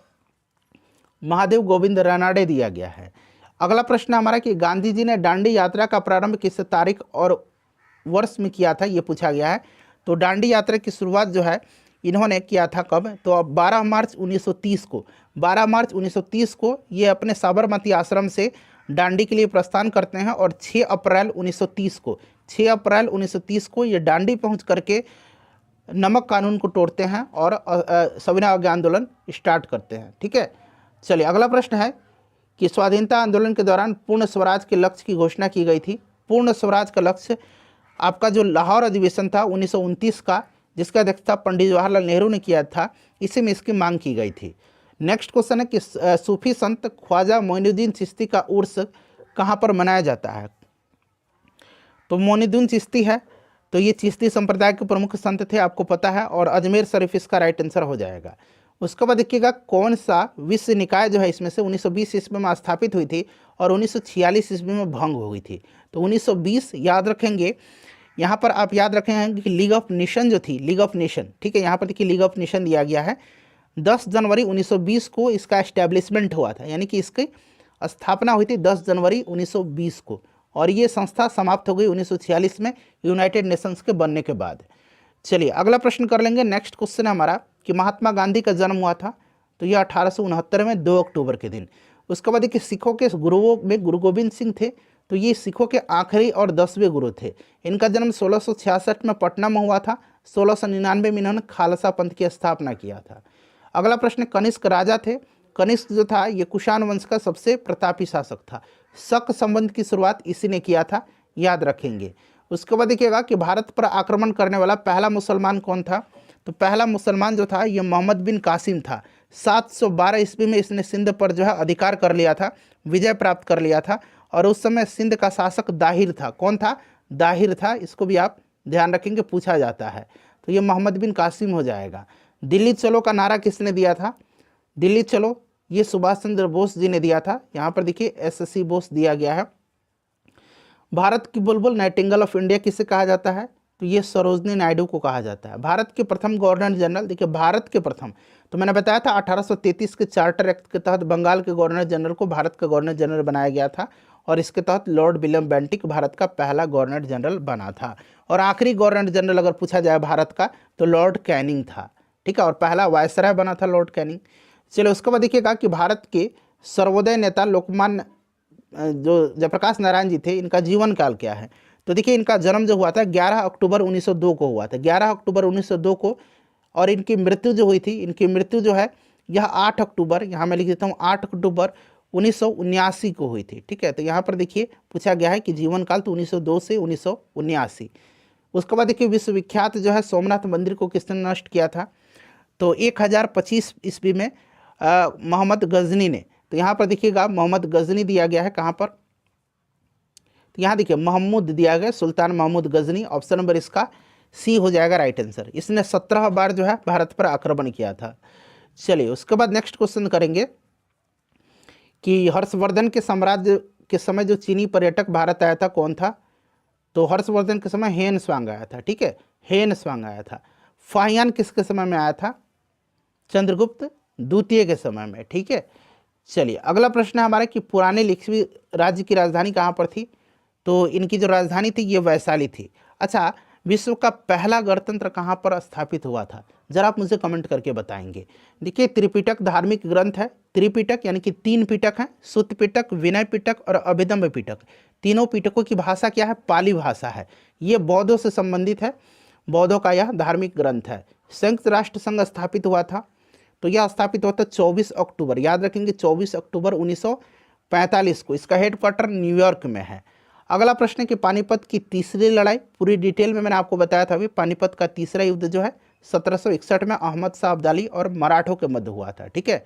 महादेव गोविंद रानाडे दिया गया है। अगला प्रश्न हमारा कि गांधी जी ने दांडी यात्रा का प्रारंभ किस तारीख और वर्ष में किया था, ये पूछा गया है। तो दांडी यात्रा की शुरुआत जो है इन्होंने किया था कब, तो अब 12 मार्च 1930 को, 12 मार्च 1930 को ये अपने साबरमती आश्रम से दांडी के लिए प्रस्थान करते हैं और 6 अप्रैल 1930 को, 6 अप्रैल 1930 को ये दांडी पहुंच करके नमक कानून को तोड़ते हैं और सविनय अवज्ञा आंदोलन स्टार्ट करते हैं। ठीक है, चलिए अगला प्रश्न है कि स्वाधीनता आंदोलन के दौरान पूर्ण स्वराज के लक्ष्य की घोषणा की गई थी। पूर्ण स्वराज का लक्ष्य आपका जो लाहौर अधिवेशन था 1929 का, जिसका अध्यक्षता पंडित जवाहरलाल नेहरू ने किया था, इसी में इसकी मांग की गई थी। नेक्स्ट क्वेश्चन है कि सूफी संत ख्वाजा मोइनुद्दीन चिश्ती का उर्स कहाँ पर मनाया जाता है। तो मोइनुद्दीन चिश्ती है, तो ये चिश्ती संप्रदाय के प्रमुख संत थे, आपको पता है, और अजमेर शरीफ इसका राइट आंसर हो जाएगा। उसके बाद देखिएगा कौन सा विश्व निकाय जो है इसमें से 1920 ईस्वी में स्थापित हुई थी और 1946 ईस्वी में भंग हो गई थी। तो 1920 याद रखेंगे, यहाँ पर आप याद रखेंगे कि लीग ऑफ नेशन जो थी, लीग ऑफ नेशन, ठीक है, यहाँ पर देखिए लीग ऑफ नेशन दिया गया है। 10 जनवरी 1920 को इसका एस्टेब्लिशमेंट हुआ था, यानी कि इसकी स्थापना हुई थी 10 जनवरी 1920 को, और ये संस्था समाप्त हो गई 1946 में यूनाइटेड नेशंस के बनने के बाद। चलिए अगला प्रश्न कर लेंगे। नेक्स्ट क्वेश्चन है हमारा कि महात्मा गांधी का जन्म हुआ था, तो यह 1869 में 2 अक्टूबर के दिन। उसके बाद देखिए सिखों के गुरुओं में गुरु गोविंद सिंह थे, तो ये सिखों के आखिरी और 10वें गुरु थे। इनका जन्म 1666 में पटना में हुआ था। 1699 में इन्होंने खालसा पंथ की स्थापना किया था। अगला प्रश्न, कनिष्क राजा थे। कनिष्क जो था ये कुषाण वंश का सबसे प्रतापी शासक था। शक संबंध की शुरुआत इसी ने किया था, याद रखेंगे। उसके बाद देखिएगा कि भारत पर आक्रमण करने वाला पहला मुसलमान कौन था, तो पहला मुसलमान जो था ये मोहम्मद बिन कासिम था। 712 ईस्वी में इसने सिंध पर जो है अधिकार कर लिया था, विजय प्राप्त कर लिया था, और उस समय सिंध का शासक दाहिर था। कौन था? दाहिर था। इसको भी आप ध्यान रखेंगे, पूछा जाता है, तो ये मोहम्मद बिन कासिम हो जाएगा। दिल्ली चलो का नारा किसने दिया था? दिल्ली चलो ये सुभाष चंद्र बोस जी ने दिया था। यहाँ पर देखिए एसएससी बोस दिया गया है। भारत की बुलबुल नाइटिंगेल ऑफ इंडिया किसे कहा जाता है? तो ये सरोजनी नायडू को कहा जाता है। भारत के प्रथम गवर्नर जनरल, देखिए भारत के प्रथम, तो मैंने बताया था 1833 के चार्टर एक्ट के तहत बंगाल के गवर्नर जनरल को भारत का गवर्नर जनरल बनाया गया था, और इसके तहत लॉर्ड विलियम बेंटिक भारत का पहला गवर्नर जनरल बना था। और आखिरी गवर्नर जनरल अगर पूछा जाए भारत का, तो लॉर्ड कैनिंग था। ठीक है, और पहला वायसराय बना था लॉर्ड कैनिंग। चलो उसके बाद देखिएगा कि भारत के सर्वोदय नेता लोकमान्य जो जयप्रकाश नारायण जी थे, इनका जीवन काल क्या है? तो देखिए इनका जन्म जो हुआ था 11 अक्टूबर 1902 को हुआ था, 11 अक्टूबर 1902 को, और इनकी मृत्यु जो हुई थी, इनकी मृत्यु जो है यह 8 अक्टूबर, यहाँ मैं लिख देता हूँ 8 अक्टूबर 1979 को हुई थी। ठीक है, तो यहाँ पर देखिए पूछा गया है कि जीवन काल, तो 1902 से 1979। उसके बाद देखिए विश्वविख्यात जो है सोमनाथ मंदिर को किसने नष्ट किया था? तो 1025 ईस्वी में मोहम्मद गजनी ने। तो यहाँ पर देखिएगा मोहम्मद गजनी दिया गया है, कहाँ पर? तो यहाँ देखिए महमूद दिया गया, सुल्तान महमूद गजनी। ऑप्शन नंबर इसका सी हो जाएगा राइट आंसर। इसने 17 बार जो है भारत पर आक्रमण किया था। चलिए उसके बाद नेक्स्ट क्वेश्चन करेंगे कि हर्षवर्धन के साम्राज्य के समय जो चीनी पर्यटक भारत आया था, कौन था? तो हर्षवर्धन के समय हेन स्वांग आया था। ठीक है, हेन स्वांग आया था। फाहियान किसके समय में आया था? चंद्रगुप्त द्वितीय के समय में। ठीक है, चलिए अगला प्रश्न है हमारा कि पुराने लिच्छवी राज्य की राजधानी कहाँ पर थी? तो इनकी जो राजधानी थी ये वैशाली थी। अच्छा, विश्व का पहला गणतंत्र कहाँ पर स्थापित हुआ था? जरा आप मुझे कमेंट करके बताएंगे। देखिए त्रिपिटक धार्मिक ग्रंथ है। त्रिपिटक यानी कि 3 पिटक हैं, सुत्त पिटक, विनय पिटक और अभिधम्म पिटक। तीनों पिटकों की भाषा क्या है? पाली भाषा है। ये बौद्धों से संबंधित है, बौद्धों का यह धार्मिक ग्रंथ है। संयुक्त राष्ट्र संघ स्थापित हुआ था, तो यह स्थापित हुआ था 24 अक्टूबर, याद रखेंगे 24 अक्टूबर 1945 को। इसका हेडक्वार्टर न्यूयॉर्क में है। अगला प्रश्न है कि पानीपत की तीसरी लड़ाई, पूरी डिटेल में मैंने आपको बताया था अभी। पानीपत का तीसरा युद्ध जो है 1761 में अहमद शाह अब्दाली और मराठों के मध्य हुआ था। ठीक है,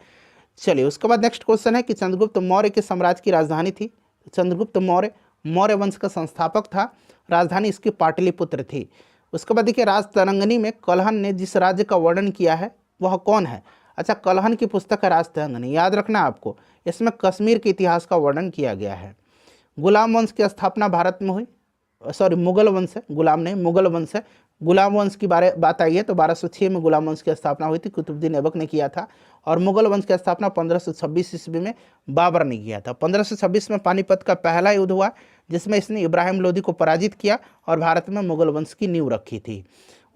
चलिए उसके बाद नेक्स्ट क्वेश्चन है कि चंद्रगुप्त मौर्य के साम्राज्य की राजधानी थी। चंद्रगुप्त मौर्य मौर्य वंश का संस्थापक था। राजधानी इसकी पाटलिपुत्र थी। उसके बाद देखिए राजतरंगिणी में कल्हण ने जिस राज्य का वर्णन किया है वह कौन है? अच्छा, कल्हण की पुस्तक है राजतरंगिणी, याद रखना आपको। इसमें कश्मीर के इतिहास का वर्णन किया गया है। गुलाम वंश की स्थापना भारत में हुई, सॉरी मुगल वंश है, गुलाम नहीं मुगल वंश है। गुलाम वंश की बात आई है तो 1206 में गुलाम वंश की स्थापना हुई थी, कुतुबुद्दीन ऐबक ने किया था। और मुगल वंश की स्थापना 1526 ईस्वी में बाबर ने किया था। 1526 में पानीपत का पहला युद्ध हुआ, जिसमें इसने इब्राहिम लोदी को पराजित किया और भारत में मुगल वंश की नींव रखी थी।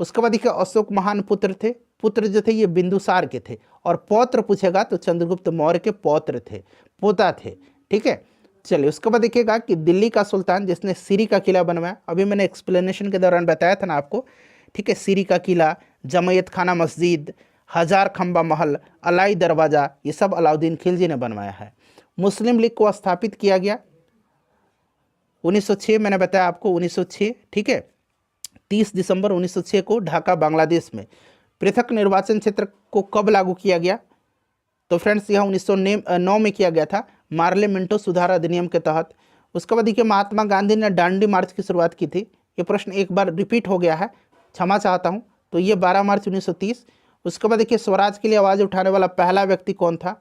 उसके बाद देखिए अशोक महान पुत्र थे, पुत्र जो थे ये बिंदुसार के थे, और पौत्र पूछेगा तो चंद्रगुप्त मौर्य के पौत्र थे, पोता थे। ठीक है, चलिए उसके बाद देखिएगा कि दिल्ली का सुल्तान जिसने सीरी का किला बनवाया, अभी मैंने एक्सप्लेनेशन के दौरान बताया था ना आपको। ठीक है, सीरी का किला, जमयत खाना मस्जिद, हजार खंबा महल, अलाई दरवाज़ा, ये सब अलाउद्दीन खिलजी ने बनवाया है। मुस्लिम लीग को स्थापित किया गया 1906, मैंने बताया आपको 1906। ठीक है, 30 दिसंबर 1906 को ढाका बांग्लादेश में। पृथक निर्वाचन क्षेत्र को कब लागू किया गया? तो फ्रेंड्स यह 1909 में किया गया था, मार्ले मिंटो सुधार अधिनियम के तहत। उसके बाद देखिए महात्मा गांधी ने दांडी मार्च की शुरुआत की थी। ये प्रश्न एक बार रिपीट हो गया है, क्षमा चाहता हूँ। तो ये 12 मार्च 1930। उसके बाद देखिए स्वराज के लिए आवाज़ उठाने वाला पहला व्यक्ति कौन था?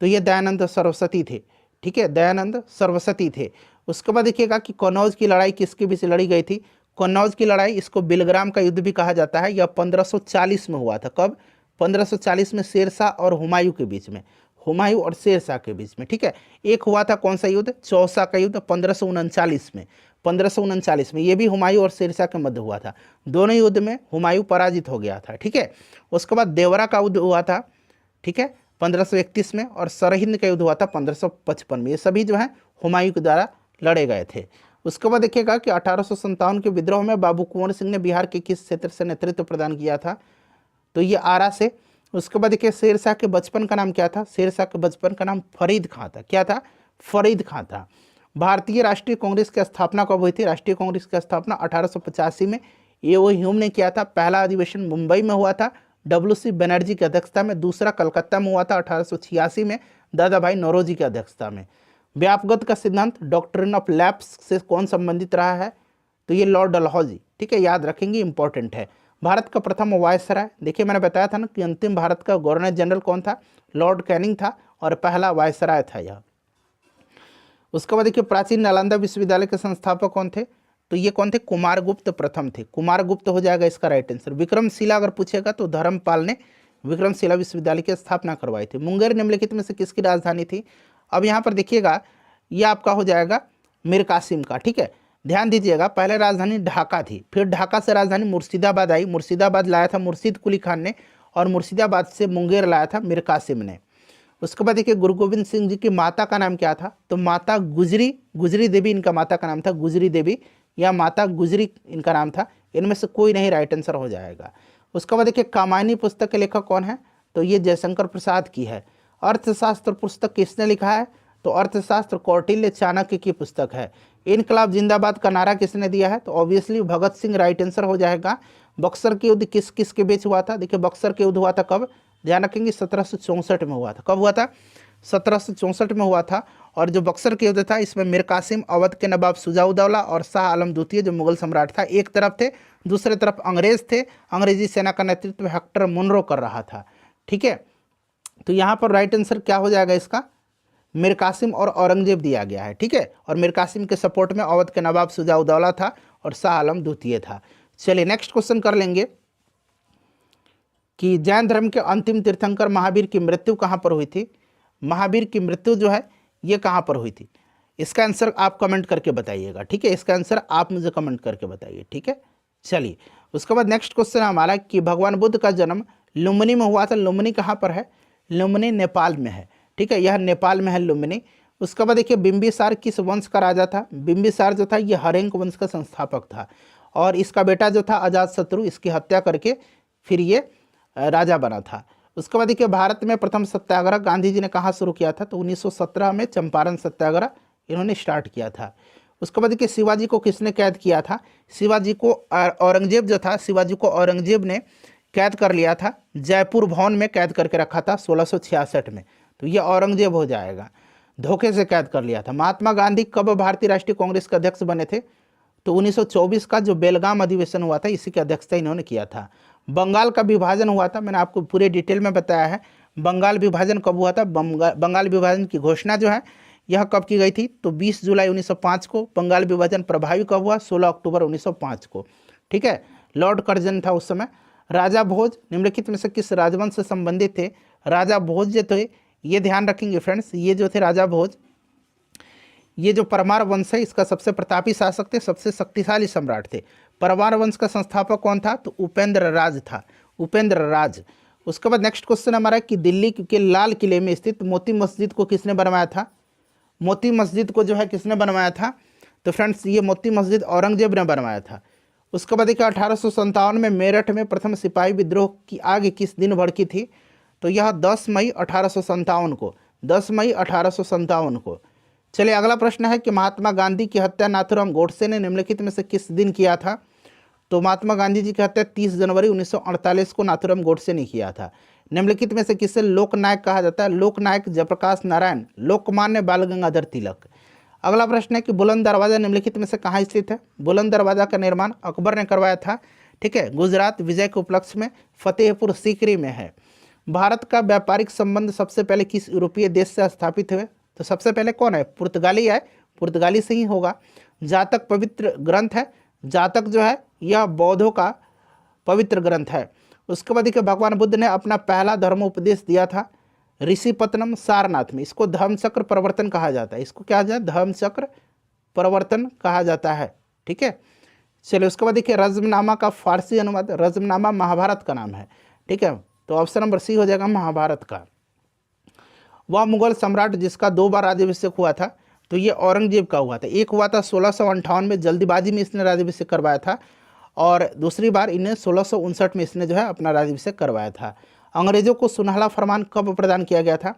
तो ये दयानंद सरस्वती थे। ठीक है, दयानंद सरस्वती थे। उसके बाद देखिएगा कि कन्नौज की लड़ाई किसके बीच लड़ी गई थी? कन्नौज की लड़ाई, इसको बिलग्राम का युद्ध भी कहा जाता है। यह 1540 में हुआ था। कब? 1540 में शेरशाह और हुमायूं के बीच में, हुमायूं और शेरशाह के बीच में। ठीक है, एक हुआ था कौन सा युद्ध? चौसा का युद्ध 1539 में। 1539 में ये भी हुमायूं और शेरशाह के मध्य हुआ था। दोनों युद्ध में हुमायूं पराजित हो गया था। ठीक है, उसके बाद देवरा का युद्ध हुआ था। ठीक है, 1531 में, और सरहिंद का युद्ध हुआ था 1555 में। ये सभी जो है हुमायूं के द्वारा लड़े गए थे। उसके बाद देखिएगा कि 1857 के विद्रोह में बाबू कुंवर सिंह ने बिहार के किस क्षेत्र से नेतृत्व प्रदान किया था? तो ये आरा से। उसके बाद देखिए शेरशाह के बचपन का नाम क्या था? शेरशाह के बचपन का नाम फरीद खां था। क्या था? फरीद खां था। भारतीय राष्ट्रीय कांग्रेस की स्थापना कब हुई थी? राष्ट्रीय कांग्रेस की स्थापना 1885 में ए.ओ. ह्यूम ने किया था। पहला अधिवेशन मुंबई में हुआ था डब्ल्यू.सी. बनर्जी की अध्यक्षता में। दूसरा कलकत्ता में हुआ था 1886 में दादा भाई नौरोजी की अध्यक्षता में। व्यापगत का सिद्धांत डॉक्ट्रिन ऑफ लैप्स से कौन संबंधित रहा है? तो ये लॉर्ड डलहौजी। ठीक है, याद रखेंगे, इंपॉर्टेंट है। भारत का प्रथम वायसराय, देखिए मैंने बताया था ना कि अंतिम भारत का गवर्नर जनरल कौन था? लॉर्ड कैनिंग था, और पहला वायसराय था यह। उसके बाद देखिए प्राचीन नालंदा विश्वविद्यालय के संस्थापक कौन थे? तो ये कौन थे? कुमारगुप्त प्रथम थे। कुमारगुप्त हो जाएगा इसका राइट आंसर। विक्रमशिला अगर पूछेगा तो धर्मपाल ने विक्रमशिला विश्वविद्यालय की स्थापना करवाई थी। मुंगेर निम्नलिखित में से किसकी राजधानी थी? अब यहाँ पर देखिएगा ये आपका हो जाएगा मीर कासिम का। ठीक है, ध्यान दीजिएगा, पहले राजधानी ढाका थी, फिर ढाका से राजधानी मुर्शिदाबाद आई। मुर्शिदाबाद लाया था मुर्शिद कुली खान ने, और मुर्शिदाबाद से मुंगेर लाया था मीर कासिम ने। उसके बाद देखिए गुरु गोविंद सिंह जी की माता का नाम क्या था? तो माता गुजरी, गुजरी देवी इनका माता का नाम था, गुजरी देवी या माता गुजरी इनका नाम था। इनमें से कोई नहीं राइट आंसर हो जाएगा। उसके बाद देखिए कामायनी पुस्तक के लेखक कौन है? तो ये जयशंकर प्रसाद की है। अर्थशास्त्र पुस्तक किसने लिखा है? तो अर्थशास्त्र कौटिल्य चाणक्य की पुस्तक है। इनकलाब जिंदाबाद का नारा किसने दिया है? तो obviously Bhagat Singh right answer हो जाएगा। बक्सर के युद्ध किस किस के बीच हुआ था? देखिए बक्सर के युद्ध हुआ था कब? ध्यान रखेंगे 1764 में हुआ था। कब हुआ था? 1764 में हुआ था। और जो बक्सर के युद्ध था इसमें मीर कासिम, अवध के नवाब सुजाउद्दौला और शाह आलम द्वितीय जो मुगल सम्राट था एक तरफ थे, दूसरे तरफ अंग्रेज थे। अंग्रेजी सेना का नेतृत्व हेक्टर मुनरो कर रहा था। ठीक है, तो यहाँ पर राइट आंसर क्या हो जाएगा इसका? मीर कासिम और औरंगजेब दिया गया है। ठीक है, और मीर कासिम के सपोर्ट में अवध के नवाब सुजाउद्दौला था और शाह आलम द्वितीय था। चलिए नेक्स्ट क्वेश्चन कर लेंगे कि जैन धर्म के अंतिम तीर्थंकर महावीर की मृत्यु कहाँ पर हुई थी? महावीर की मृत्यु जो है ये कहाँ पर हुई थी? इसका आंसर आप कमेंट करके बताइएगा। ठीक है, इसका आंसर आप मुझे कमेंट करके बताइए। ठीक है, चलिए उसके बाद नेक्स्ट क्वेश्चन हमारा कि भगवान बुद्ध का जन्म लुम्बिनी में हुआ था। लुम्बिनी कहाँ पर है? लुम्बिनी नेपाल में है। ठीक है, यह नेपाल में है लुम्बिनी। उसके बाद देखिए बिंबिसार किस वंश का राजा था? बिंबिसार जो था ये हरेंक वंश का संस्थापक था, और इसका बेटा जो था अजातशत्रु इसकी हत्या करके फिर ये राजा बना था। उसके बाद देखिए भारत में प्रथम सत्याग्रह गांधी जी ने कहाँ शुरू किया था? तो 1917 में चंपारण सत्याग्रह इन्होंने स्टार्ट किया था। उसके बाद देखिए शिवाजी को किसने कैद किया था? शिवाजी को औरंगजेब जो था, शिवाजी को औरंगजेब ने कैद कर लिया था, जयपुर भवन में कैद करके रखा था 1666 में। तो ये औरंगजेब हो जाएगा, धोखे से कैद कर लिया था। महात्मा गांधी कब भारतीय राष्ट्रीय कांग्रेस के अध्यक्ष बने थे? तो 1924 का जो बेलगाम अधिवेशन हुआ था इसी की अध्यक्षता इन्होंने किया था। बंगाल का विभाजन हुआ था, मैंने आपको पूरे डिटेल में बताया है। बंगाल विभाजन कब हुआ था? बंगाल विभाजन की घोषणा जो है यह कब की गई थी? तो 20 जुलाई 1905 को। बंगाल विभाजन प्रभावी कब हुआ? 16 अक्टूबर 1905 को। ठीक है, लॉर्ड कर्जन था उस समय। राजा भोज निम्नलिखित में से किस राजवंश से संबंधित थे? राजा भोज जो थे ये ध्यान रखेंगे फ्रेंड्स, ये जो थे राजा भोज ये जो परमार वंश है इसका सबसे प्रतापी शासक थे, सबसे शक्तिशाली सम्राट थे। परमार वंश का संस्थापक कौन था? तो उपेंद्र राज था, उपेंद्र राज। उसके बाद नेक्स्ट क्वेश्चन हमारा कि दिल्ली के लाल किले में स्थित मोती मस्जिद को किसने बनवाया था? मोती मस्जिद को जो है किसने बनवाया था? तो फ्रेंड्स ये मोती मस्जिद औरंगजेब ने बनवाया था। उसके बाद देखिए 1857 में मेरठ में प्रथम सिपाही विद्रोह की आग किस दिन भड़की थी? तो यह 10 मई 1857 को, 10 मई 1857 को। चलिए अगला प्रश्न है कि महात्मा गांधी की हत्या नाथूराम गोडसे ने निम्नलिखित में से किस दिन किया था? तो महात्मा गांधी जी की हत्या 30 जनवरी 1948 को नाथूराम गोडसे ने किया था। निम्नलिखित में से किसे लोकनायक कहा जाता है? लोकनायक जयप्रकाश नारायण, लोकमान्य बाल गंगाधर तिलक। अगला प्रश्न है कि बुलंद दरवाजा निम्नलिखित में से कहाँ स्थित है? बुलंद दरवाजा का निर्माण अकबर ने करवाया था, ठीक है, गुजरात विजय के उपलक्ष्य में फतेहपुर सीकरी में है। भारत का व्यापारिक संबंध सबसे पहले किस यूरोपीय देश से स्थापित हुए? तो सबसे पहले कौन है? पुर्तगाली है, पुर्तगाली से ही होगा। जातक पवित्र ग्रंथ है, जातक जो है यह बौद्धों का पवित्र ग्रंथ है। उसके बाद देखिए भगवान बुद्ध ने अपना पहला धर्मोपदेश दिया था ऋषिपत्नम सारनाथ में। इसको धम्मचक्र प्रवर्तन कहा जाता है, इसको क्या जाता है? धम्मचक्र प्रवर्तन कहा जाता है, ठीक है। चलिए उसके बाद देखिए रज़्मनामा का फारसी अनुवाद, रज़्मनामा महाभारत का नाम है, ठीक है। तो ऑप्शन नंबर सी हो जाएगा महाभारत का। वह मुगल सम्राट जिसका 2 बार राज्याभिषेक हुआ था, तो ये औरंगजेब का हुआ था। एक हुआ था 1658 में, जल्दीबाजी में इसने राज्याभिषेक करवाया था, और दूसरी बार इन्हें 1659 में इसने जो है अपना राज्याभिषेक करवाया था। अंग्रेजों को सुनहला फरमान कब प्रदान किया गया था?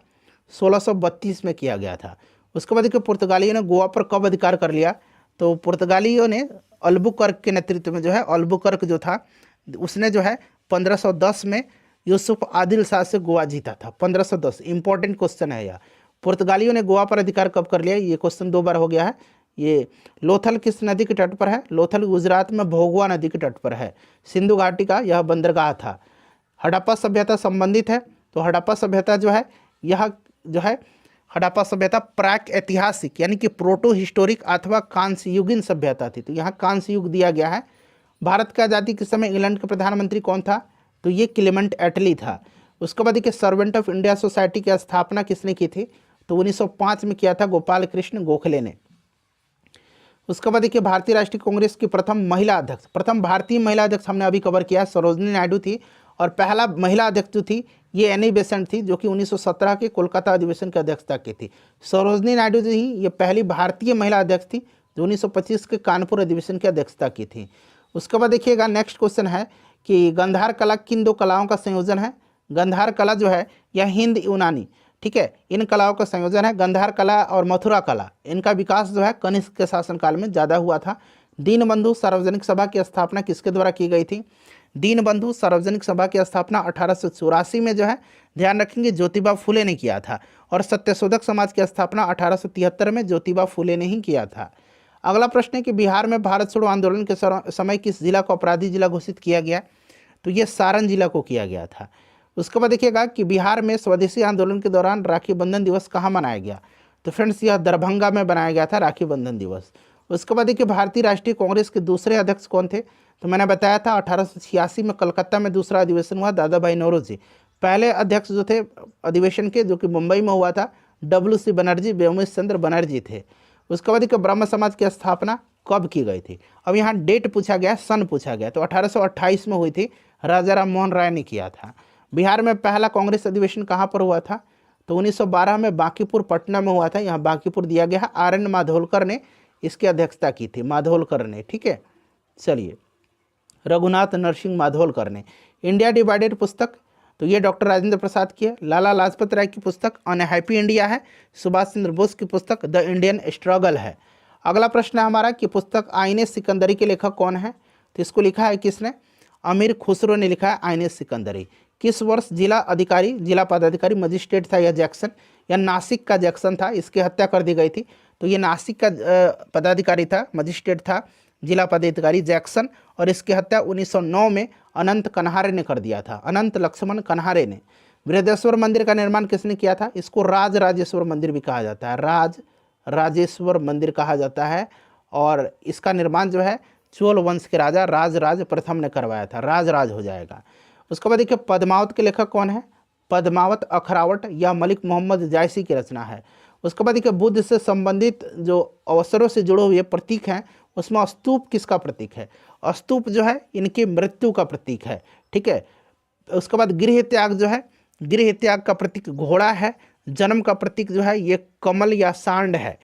1632 में किया गया था। उसके बाद देखिए पुर्तगालियों ने गोवा पर कब अधिकार कर लिया? तो पुर्तगालियों ने अल्बुकर्क के नेतृत्व में जो है, अल्बुकर्क जो था उसने जो है 1510 में यूसुफ आदिल शाह से गोवा जीता था। 1510 इंपॉर्टेंट क्वेश्चन है यह। पुर्तगालियों ने गोवा पर अधिकार कब कर लिया? ये क्वेश्चन 2 बार हो गया है। ये लोथल किस नदी के तट पर है? लोथल गुजरात में भोगवा नदी के तट पर है। सिंधु घाटी का यह बंदरगाह था। हड़प्पा सभ्यता संबंधित है, तो हड़प्पा सभ्यता जो है यह जो है हड़प्पा सभ्यता प्राक ऐतिहासिक यानी कि प्रोटो हिस्टोरिक अथवा कांस्य युगीन सभ्यता थी, तो यहाँ कांस्य युग दिया गया है। भारत की आज़ादी के समय इंग्लैंड का प्रधानमंत्री कौन था? तो ये क्लेमेंट एटली था। उसके बाद देखिए सर्वेंट ऑफ इंडिया सोसाइटी की स्थापना किसने की थी? तो 1905 में किया था गोपाल कृष्ण गोखले ने। उसके बाद देखिए भारतीय राष्ट्रीय कांग्रेस की प्रथम महिला अध्यक्ष, प्रथम भारतीय महिला अध्यक्ष हमने अभी कवर किया, सरोजनी नायडू थी। और पहला महिला अध्यक्ष जो थी ये एनी बेसेंट थी, जो कि 1917 के कोलकाता अधिवेशन की अध्यक्षता की थी। सरोजनी नायडू जी ये पहली भारतीय महिला अध्यक्ष थी जो 1925 के कानपुर अधिवेशन की अध्यक्षता की थी। उसके बाद देखिएगा नेक्स्ट क्वेश्चन है कि गंधार कला किन 2 कलाओं का संयोजन है? गंधार कला जो है यह हिंद यूनानी, ठीक है, इन कलाओं का संयोजन है। गंधार कला और मथुरा कला, इनका विकास जो है कनिष्क के शासनकाल में ज़्यादा हुआ था। दीनबंधु सार्वजनिक सभा की स्थापना किसके द्वारा की गई थी? दीनबंधु सार्वजनिक सभा की स्थापना 1884 में जो है, ध्यान रखेंगे, ज्योतिबा फुले ने किया था। और सत्यशोधक समाज की स्थापना 1873 में ज्योतिबा फुले ने ही किया था। अगला प्रश्न है कि बिहार में भारत छोड़ो आंदोलन के समय किस जिला को अपराधी जिला घोषित किया गया? तो ये सारण जिला को किया गया था। उसके बाद देखिएगा कि बिहार में स्वदेशी आंदोलन के दौरान राखी बंधन दिवस कहाँ मनाया गया? तो फ्रेंड्स यह दरभंगा में बनाया गया था राखी बंधन दिवस। उसके बाद देखिए भारतीय राष्ट्रीय कांग्रेस के दूसरे अध्यक्ष कौन थे? तो मैंने बताया था 1886 में कलकत्ता में दूसरा अधिवेशन हुआ, दादा भाई नौरोजी। पहले अध्यक्ष जो थे अधिवेशन के, जो कि मुंबई में हुआ था, WC बनर्जी, व्योमेश चंद्र बनर्जी थे। उसके बाद देखिए ब्रह्म समाज की स्थापना कब की गई थी? अब यहाँ डेट पूछा गया, सन पूछा गया, तो 1828 में हुई थी, राजा राम मोहन राय ने किया था। बिहार में पहला कांग्रेस अधिवेशन कहाँ पर हुआ था? तो 1912 में बांकीपुर पटना में हुआ था। यहाँ बांकीपुर दिया गया है, RN माधोलकर ने इसकी अध्यक्षता की थी, माधोलकर ने, ठीक है। चलिए रघुनाथ नरसिंह माधोलकर ने। इंडिया डिवाइडेड पुस्तक, तो ये डॉक्टर राजेंद्र प्रसाद की है। लाला लाजपत राय की पुस्तक अनहैप्पी इंडिया है। सुभाष चंद्र बोस की पुस्तक द इंडियन स्ट्रगल है। अगला प्रश्न है हमारा कि पुस्तक आईने सिकंदरी के लेखक कौन है? तो इसको लिखा है किसने? अमीर खुसरो ने लिखा है आईने सिकंदरी। किस वर्ष जिला अधिकारी, जिला पदाधिकारी मजिस्ट्रेट था यह जैक्सन, या नासिक का जैक्सन था, इसकी हत्या कर दी गई थी। तो ये नासिक का पदाधिकारी था, मजिस्ट्रेट था, जिला पदाधिकारी जैक्सन, और इसकी हत्या 1909 में अनंत कन्हारे ने कर दिया था, अनंत लक्ष्मण कन्हारे ने। बृहदेश्वर मंदिर का निर्माण किसने किया था? इसको राज राजेश्वर मंदिर भी कहा जाता है, राज राजेश्वर मंदिर कहा जाता है। और इसका निर्माण जो है चोल वंश के राजा राज प्रथम ने करवाया था, राज हो जाएगा। उसके बाद देखिए पद्मावत के लेखक कौन है? पद्मावत अखरावट या मलिक मोहम्मद जायसी की रचना है। उसके बाद देखिए बुद्ध से संबंधित जो अवसरों से जुड़े हुए प्रतीक हैं उसमें स्तूप किसका प्रतीक है? स्तूप जो है इनकी मृत्यु का प्रतीक है। ठीक है। उसके बाद गृह त्याग जो है, गृह त्याग का प्रतीक घोड़ा है। जन्म का प्रतीक जो है ये कमल या सांड है।